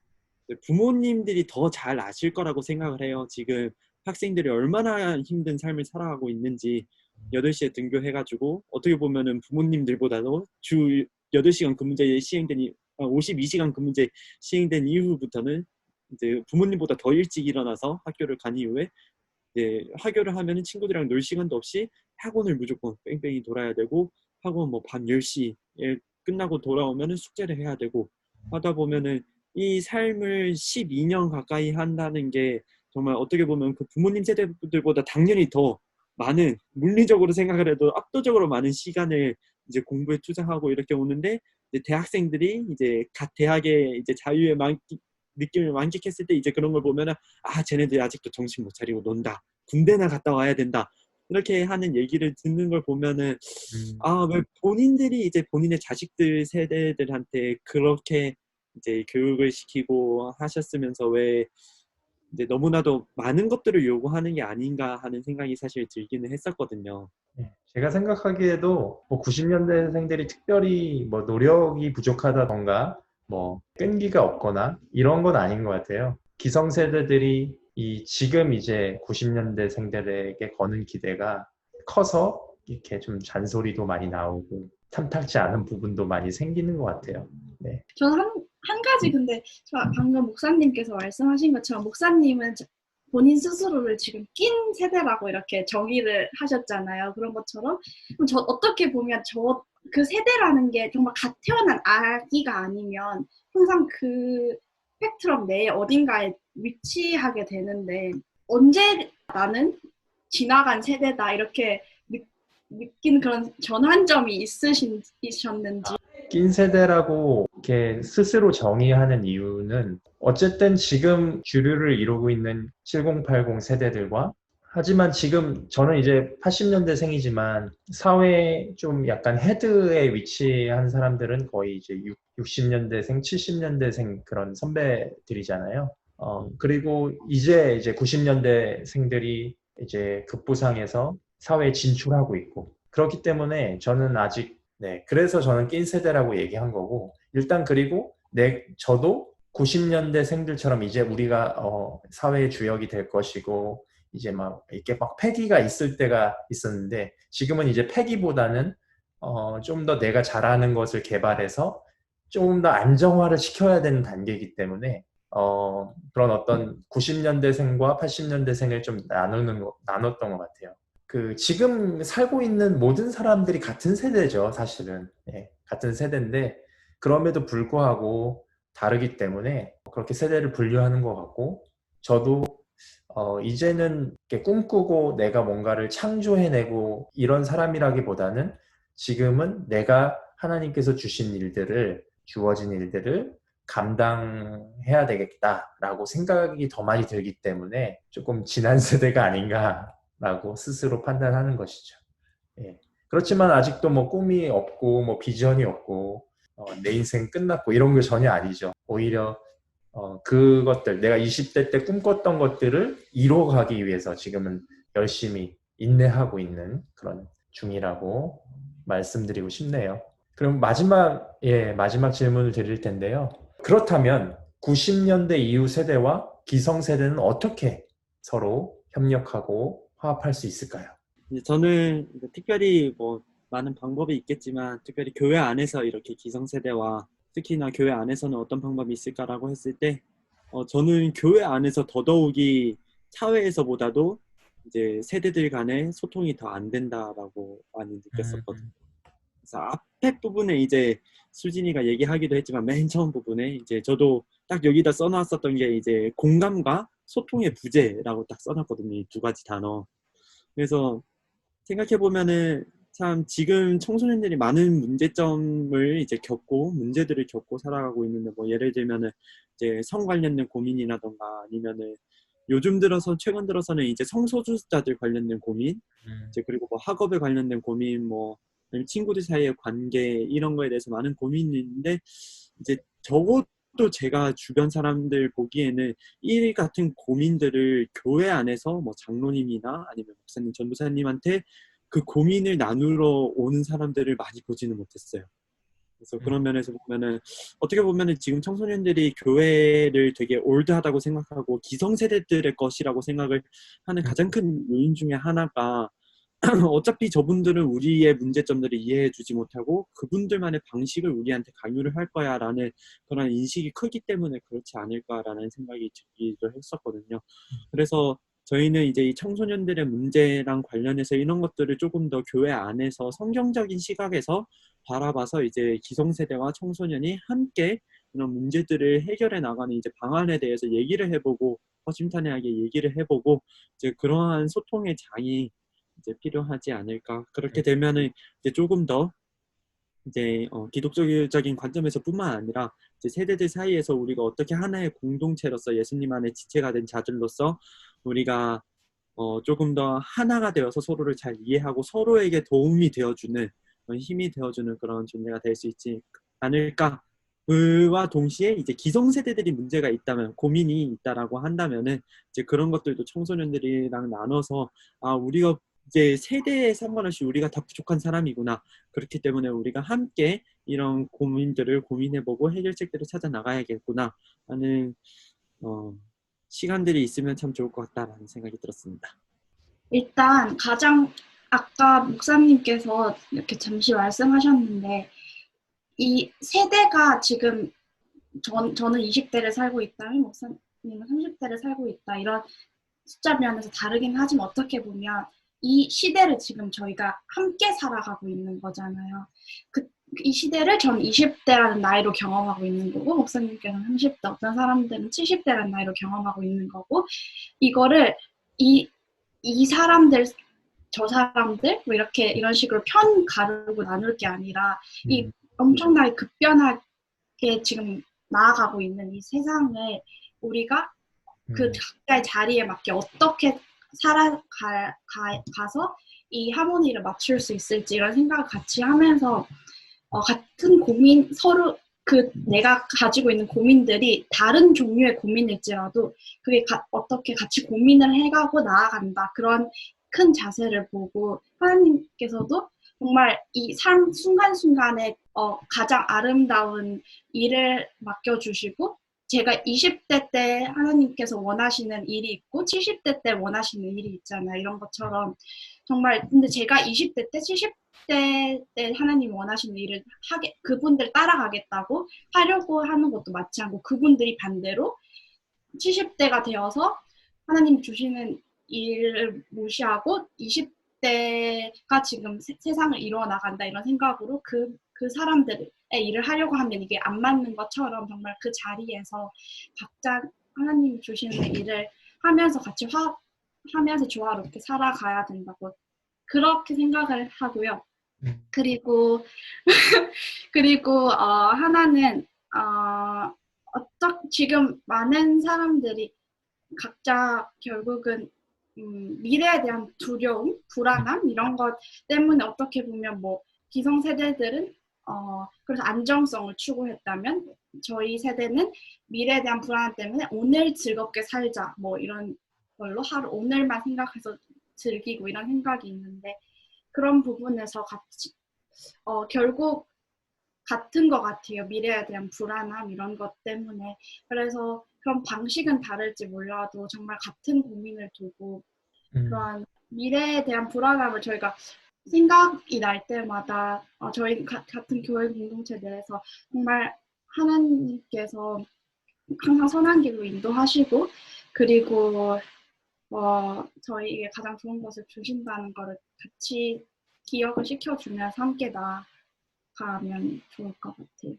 부모님들이 더 잘 아실 거라고 생각을 해요. 지금 학생들이 얼마나 힘든 삶을 살아가고 있는지 8시에 등교해가지고 어떻게 보면은 부모님들보다도 주 8시간 근무제 시행된 52시간 근무제 시행된 이후부터는 이제 부모님보다 더 일찍 일어나서 학교를 간 이후에 이제 학교를 하면은 친구들이랑 놀 시간도 없이 학원을 무조건 뺑뺑이 돌아야 되고 학원 뭐 밤 10시에 끝나고 돌아오면은 숙제를 해야 되고 하다 보면은 이 삶을 12년 가까이 한다는 게 정말 어떻게 보면 그 부모님 세대들보다 당연히 더 많은 물리적으로 생각을 해도 압도적으로 많은 시간을 이제 공부에 투자하고 이렇게 오는데 이제 대학생들이 이제 각 대학의 이제 자유의 느낌을 만끽했을 때 이제 그런 걸 보면은 쟤네들 아직도 정신 못 차리고 논다. 군대나 갔다 와야 된다. 이렇게 하는 얘기를 듣는 걸 보면은 왜 본인들이 이제 본인의 자식들 세대들한테 그렇게 이제 교육을 시키고 하셨으면서 왜 이제 너무나도 많은 것들을 요구하는 게 아닌가 하는 생각이 사실 들기는 했었거든요.
제가 생각하기에도 뭐 90년대생들이 특별히 뭐 노력이 부족하다던가 뭐 끈기가 없거나 이런 건 아닌 것 같아요. 기성세대들이 지금 이제 90년대생들에게 거는 기대가 커서 이렇게 좀 잔소리도 많이 나오고 탐탁지 않은 부분도 많이 생기는 것 같아요. 네.
저는 한 가지 근데 방금 목사님께서 말씀하신 것처럼 목사님은 본인 스스로를 지금 낀 세대라고 이렇게 정의를 하셨잖아요. 그런 것처럼 그럼 저 어떻게 보면 그 세대라는 게 정말 갓 태어난 아기가 아니면 항상 그 스펙트럼 내에 어딘가에 위치하게 되는데 언제 나는 지나간 세대다 이렇게 느낀 그런 전환점이 있으셨는지.
낀 세대라고 이렇게 스스로 정의하는 이유는 어쨌든 지금 주류를 이루고 있는 7080 세대들과 하지만 지금 저는 이제 80년대생이지만 사회에 좀 약간 헤드에 위치한 사람들은 거의 이제 60년대생, 70년대생 그런 선배들이잖아요. 그리고 이제 90년대생들이 이제 급부상해서 사회에 진출하고 있고 그렇기 때문에 저는 아직 네, 그래서 저는 낀 세대라고 얘기한 거고 일단 그리고 저도 90년대생들처럼 이제 우리가 사회의 주역이 될 것이고 이제 막 이렇게 막 패기가 있을 때가 있었는데 지금은 이제 패기보다는 좀 더 내가 잘하는 것을 개발해서 좀 더 안정화를 시켜야 되는 단계이기 때문에 그런 어떤 90년대생과 80년대생을 좀 나눴던 것 같아요. 지금 살고 있는 모든 사람들이 같은 세대죠, 사실은. 네, 같은 세대인데, 그럼에도 불구하고 다르기 때문에 그렇게 세대를 분류하는 것 같고, 저도 이제는 이렇게 꿈꾸고 내가 뭔가를 창조해내고 이런 사람이라기보다는 지금은 내가 하나님께서 주신 일들을, 주어진 일들을 감당해야 되겠다라고 생각이 더 많이 들기 때문에 조금 지난 세대가 아닌가라고 스스로 판단하는 것이죠. 예. 그렇지만 아직도 뭐 꿈이 없고 뭐 비전이 없고 내 인생 끝났고 이런 게 전혀 아니죠. 오히려 그것들, 내가 20대 때 꿈꿨던 것들을 이뤄가기 위해서 지금은 열심히 인내하고 있는 그런 중이라고 말씀드리고 싶네요. 그럼 마지막 질문을 드릴 텐데요. 그렇다면 90년대 이후 세대와 기성세대는 어떻게 서로 협력하고 화합할 수 있을까요?
이제 저는 특별히 뭐 많은 방법이 있겠지만 특별히 교회 안에서 이렇게 기성세대와 특히나 교회 안에서는 어떤 방법이 있을까라고 했을 때 저는 교회 안에서 더더욱이 사회에서보다도 이제 세대들 간의 소통이 더 안 된다라고 많이 느꼈었거든요. 그래서 앞에 부분에 이제 수진이가 얘기하기도 했지만 맨 처음 부분에 이제 저도 딱 여기다 써놨었던 게 이제 공감과 소통의 부재라고 딱 써놨거든요. 이 두 가지 단어. 그래서 생각해보면은 참 지금 청소년들이 많은 문제점을 이제 문제들을 겪고 살아가고 있는데 뭐 예를 들면은 이제 성 관련된 고민이라던가 아니면은 최근 들어서는 이제 성소수자들 관련된 고민, 이제 그리고 뭐 학업에 관련된 고민, 뭐 아니면 친구들 사이의 관계 이런 거에 대해서 많은 고민이 있는데 이제 적어도 제가 주변 사람들 보기에는 이 같은 고민들을 교회 안에서 뭐 장로님이나 아니면 목사님, 전도사님한테 그 고민을 나누러 오는 사람들을 많이 보지는 못했어요. 그래서 그런 면에서 보면은 어떻게 보면은 지금 청소년들이 교회를 되게 올드하다고 생각하고 기성세대들의 것이라고 생각을 하는 가장 큰 요인 중에 하나가 어차피 저분들은 우리의 문제점들을 이해해주지 못하고 그분들만의 방식을 우리한테 강요를 할 거야 라는 그런 인식이 크기 때문에 그렇지 않을까라는 생각이 들기도 했었거든요. 그래서 저희는 이제 이 청소년들의 문제랑 관련해서 이런 것들을 조금 더 교회 안에서 성경적인 시각에서 바라봐서 이제 기성세대와 청소년이 함께 이런 문제들을 해결해 나가는 이제 방안에 대해서 얘기를 해보고 허심탄회하게 얘기를 해보고 이제 그러한 소통의 장이 이제 필요하지 않을까. 그렇게 되면은 이제 조금 더 이제 기독적인 관점에서뿐만 아니라 이제 세대들 사이에서 우리가 어떻게 하나의 공동체로서 예수님 안에 지체가 된 자들로서 우리가 조금 더 하나가 되어서 서로를 잘 이해하고 서로에게 도움이 되어주는 힘이 되어주는 그런 존재가 될 수 있지 않을까. 그와 동시에 이제 기성세대들이 문제가 있다면 고민이 있다라고 한다면은 이제 그런 것들도 청소년들이랑 나눠서 우리가 이제 세대에 상관없이 우리가 다 부족한 사람이구나. 그렇기 때문에 우리가 함께 이런 고민들을 고민해보고 해결책들을 찾아 나가야겠구나 하는 시간들이 있으면 참 좋을 것 같다라는 생각이 들었습니다.
일단 가장 아까 목사님께서 이렇게 잠시 말씀하셨는데 이 세대가 지금 저는 20대를 살고 있다면 목사님은 30대를 살고 있다 이런 숫자 면에서 다르긴 하지만 어떻게 보면 이 시대를 지금 저희가 함께 살아가고 있는 거잖아요. 이 시대를 저는 20대라는 나이로 경험하고 있는 거고 목사님께서는 30대, 어떤 사람들은 70대라는 나이로 경험하고 있는 거고 이거를 이 사람들 저 사람들 뭐 이런 식으로 편 가르고 나눌 게 아니라 이 엄청나게 급변하게 지금 나아가고 있는 이 세상을 우리가 그 각자의 자리에 맞게 어떻게 살아가서 이 하모니를 맞출 수 있을지 이런 생각을 같이 하면서 같은 고민 서로 내가 가지고 있는 고민들이 다른 종류의 고민일지라도 그게 어떻게 같이 고민을 해가고 나아간다 그런 큰 자세를 보고 하나님께서도 정말 이 삶 순간순간에 가장 아름다운 일을 맡겨주시고 제가 20대 때 하나님께서 원하시는 일이 있고 70대 때 원하시는 일이 있잖아요. 이런 것처럼 정말 근데 제가 20대 때 70대 때 하나님 원하시는 일을 그분들 따라가겠다고 하려고 하는 것도 맞지 않고 그분들이 반대로 70대가 되어서 하나님 주시는 일을 무시하고 20대가 지금 세상을 이루어 나간다 이런 생각으로 그 사람들의 일을 하려고 하면 이게 안 맞는 것처럼 정말 그 자리에서 각자 하나님이 주시는 일을 하면서 같이 화합하면서 조화롭게 살아가야 된다고 그렇게 생각을 하고요. 그리고 하나는 지금 많은 사람들이 각자 결국은 미래에 대한 두려움, 불안함 이런 것 때문에 어떻게 보면 뭐 기성세대들은 그래서 안정성을 추구했다면 저희 세대는 미래에 대한 불안 때문에 오늘 즐겁게 살자 뭐 이런 걸로 하루 오늘만 생각해서 즐기고 이런 생각이 있는데 그런 부분에서 같이 결국 같은 것 같아요. 미래에 대한 불안함 이런 것 때문에. 그래서 그런 방식은 다를지 몰라도 정말 같은 고민을 두고 그런 미래에 대한 불안함을 저희가 생각이 날 때마다 저희 같은 교회 공동체 내에서 정말 하나님께서 항상 선한 길로 인도하시고 그리고 저희에게 가장 좋은 것을 주신다는 것을 같이 기억을 시켜주면서 함께 나아가면 좋을 것 같아요.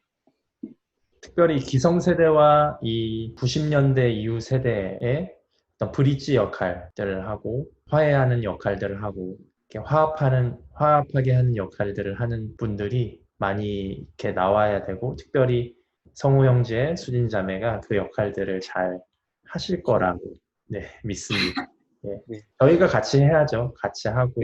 특별히 기성세대와 이 90년대 이후 세대의 어떤 브릿지 역할들을 하고 화해하는 역할들을 하고 이렇게 화합하게 하는 역할들을 하는 분들이 많이 이렇게 나와야 되고 특별히 성우 형제, 수진 자매가 그 역할들을 잘 하실 거라고 믿습니다.
네.
저희가 같이 해야죠. 같이 하고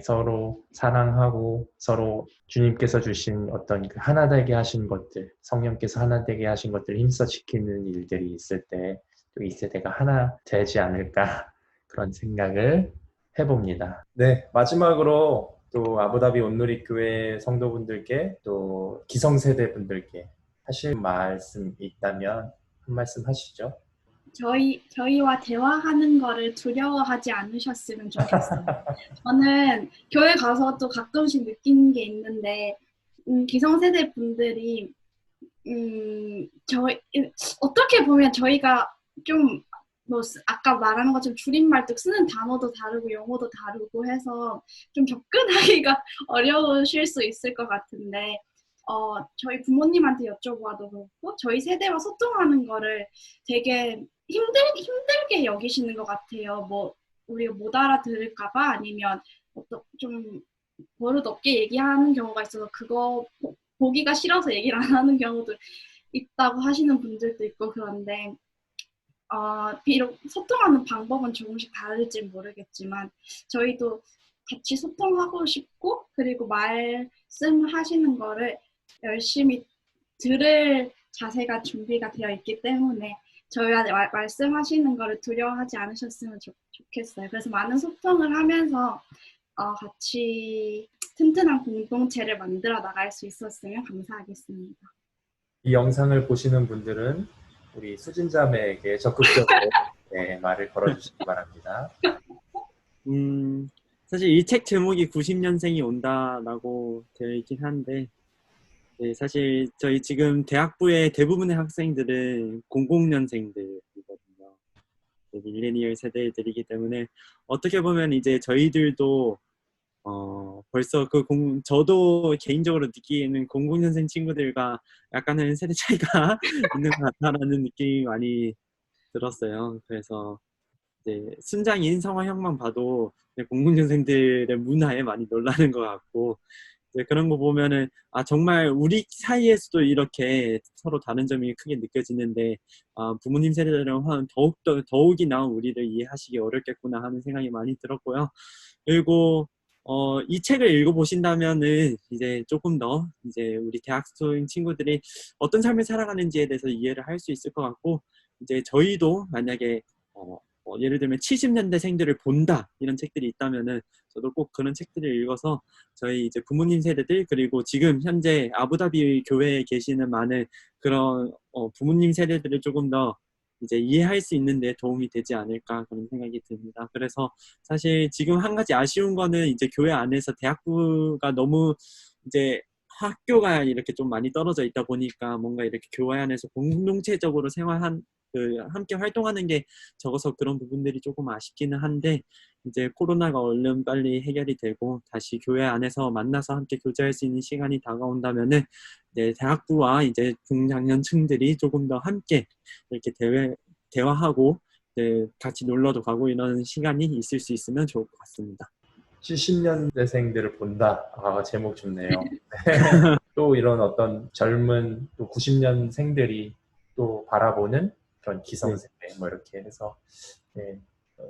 서로 사랑하고 서로 주님께서 주신 어떤 그 하나 되게 하신 것들, 성령께서 하나 되게 하신 것들을 힘써 지키는 일들이 있을 때 또 이 세대가 하나 되지 않을까 그런 생각을 해봅니다. 네, 마지막으로 또 아부다비 온누리 교회 성도분들께 또 기성세대 분들께 하실 말씀 있다면 한 말씀 하시죠.
저희와 대화하는 거를 두려워하지 않으셨으면 좋겠어요. 저는 교회 가서도 가끔씩 느끼는 게 있는데 기성세대 분들이 어떻게 보면 저희가 좀 뭐 아까 말하는 것처럼 줄임말도 쓰는 단어도 다르고 용어도 다르고 해서 좀 접근하기가 어려우실 수 있을 것 같은데 저희 부모님한테 여쭤봐도 그렇고 저희 세대와 소통하는 거를 되게 힘들게 여기시는 것 같아요. 뭐 우리가 못 알아들을까봐 아니면 좀 버릇없게 얘기하는 경우가 있어서 그거 보기가 싫어서 얘기를 안 하는 경우도 있다고 하시는 분들도 있고 그런데 비록 소통하는 방법은 조금씩 다를지 모르겠지만 저희도 같이 소통하고 싶고 그리고 말씀하시는 거를 열심히 들을 자세가 준비가 되어 있기 때문에 저희한테 말씀하시는 거를 두려워하지 않으셨으면 좋겠어요. 그래서 많은 소통을 하면서 같이 튼튼한 공동체를 만들어 나갈 수 있었으면 감사하겠습니다.
이 영상을 보시는 분들은 우리 수진 자매에게 적극적으로 말을 걸어주시기 바랍니다.
사실 이 책 제목이 90년생이 온다라고 되어 있긴 한데 사실 저희 지금 대학부의 대부분의 학생들은 00년생들이거든요. 밀레니얼 세대들이기 때문에 어떻게 보면 이제 저희들도 벌써 저도 개인적으로 느끼는 00년생 친구들과 약간은 세대 차이가 있는 것 같다라는 느낌이 많이 들었어요. 그래서 이제 순장인 성화 형만 봐도 00년생들의 문화에 많이 놀라는 것 같고 그런 거 보면은 정말 우리 사이에서도 이렇게 서로 다른 점이 크게 느껴지는데 부모님 세대들은 더욱이나 우리를 이해하시기 어렵겠구나 하는 생각이 많이 들었고요. 그리고 이 책을 읽어보신다면은 이제 조금 더 이제 우리 대학생 친구들이 어떤 삶을 살아가는지에 대해서 이해를 할 수 있을 것 같고 이제 저희도 만약에 예를 들면 70년대생들을 본다 이런 책들이 있다면은 저도 꼭 그런 책들을 읽어서 저희 이제 부모님 세대들 그리고 지금 현재 아부다비 교회에 계시는 많은 그런 부모님 세대들을 조금 더 이제 이해할 수 있는데 도움이 되지 않을까 그런 생각이 듭니다. 그래서 사실 지금 한 가지 아쉬운 거는 이제 교회 안에서 대학부가 너무 이제 학교가 이렇게 좀 많이 떨어져 있다 보니까 뭔가 이렇게 교회 안에서 공동체적으로 함께 활동하는 게 적어서 그런 부분들이 조금 아쉽기는 한데 이제 코로나가 얼른 빨리 해결이 되고 다시 교회 안에서 만나서 함께 교제할 수 있는 시간이 다가온다면은 대학부와 이제 중장년층들이 조금 더 함께 이렇게 대화하고 네, 같이 놀러도 가고 이런 시간이 있을 수 있으면 좋을 것 같습니다.
70년대생들을 본다. 아, 제목 좋네요. 또 이런 어떤 젊은 또 90년생들이 또 바라보는 그런 기성세대 뭐 이렇게 해서 네,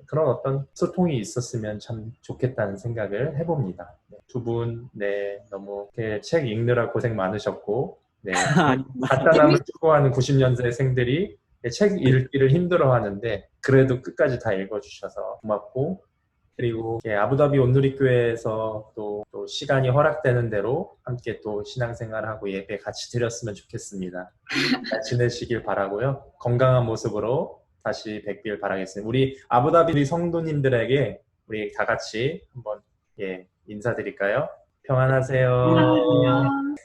그런 어떤 소통이 있었으면 참 좋겠다는 생각을 해봅니다. 네, 두 분, 네, 너무 이렇게 책 읽느라 고생 많으셨고, 네, 간단함을 추구하는 90년대생들이 책 읽기를 힘들어하는데 그래도 끝까지 다 읽어주셔서 고맙고, 그리고 아부다비 온누리교회에서 또 시간이 허락되는 대로 함께 또 신앙생활하고 예배 같이 드렸으면 좋겠습니다. 잘 지내시길 바라고요. 건강한 모습으로 다시 뵙길 바라겠습니다. 우리 아부다비 성도님들에게 우리 다 같이 한번 인사드릴까요? 평안하세요.
안녕.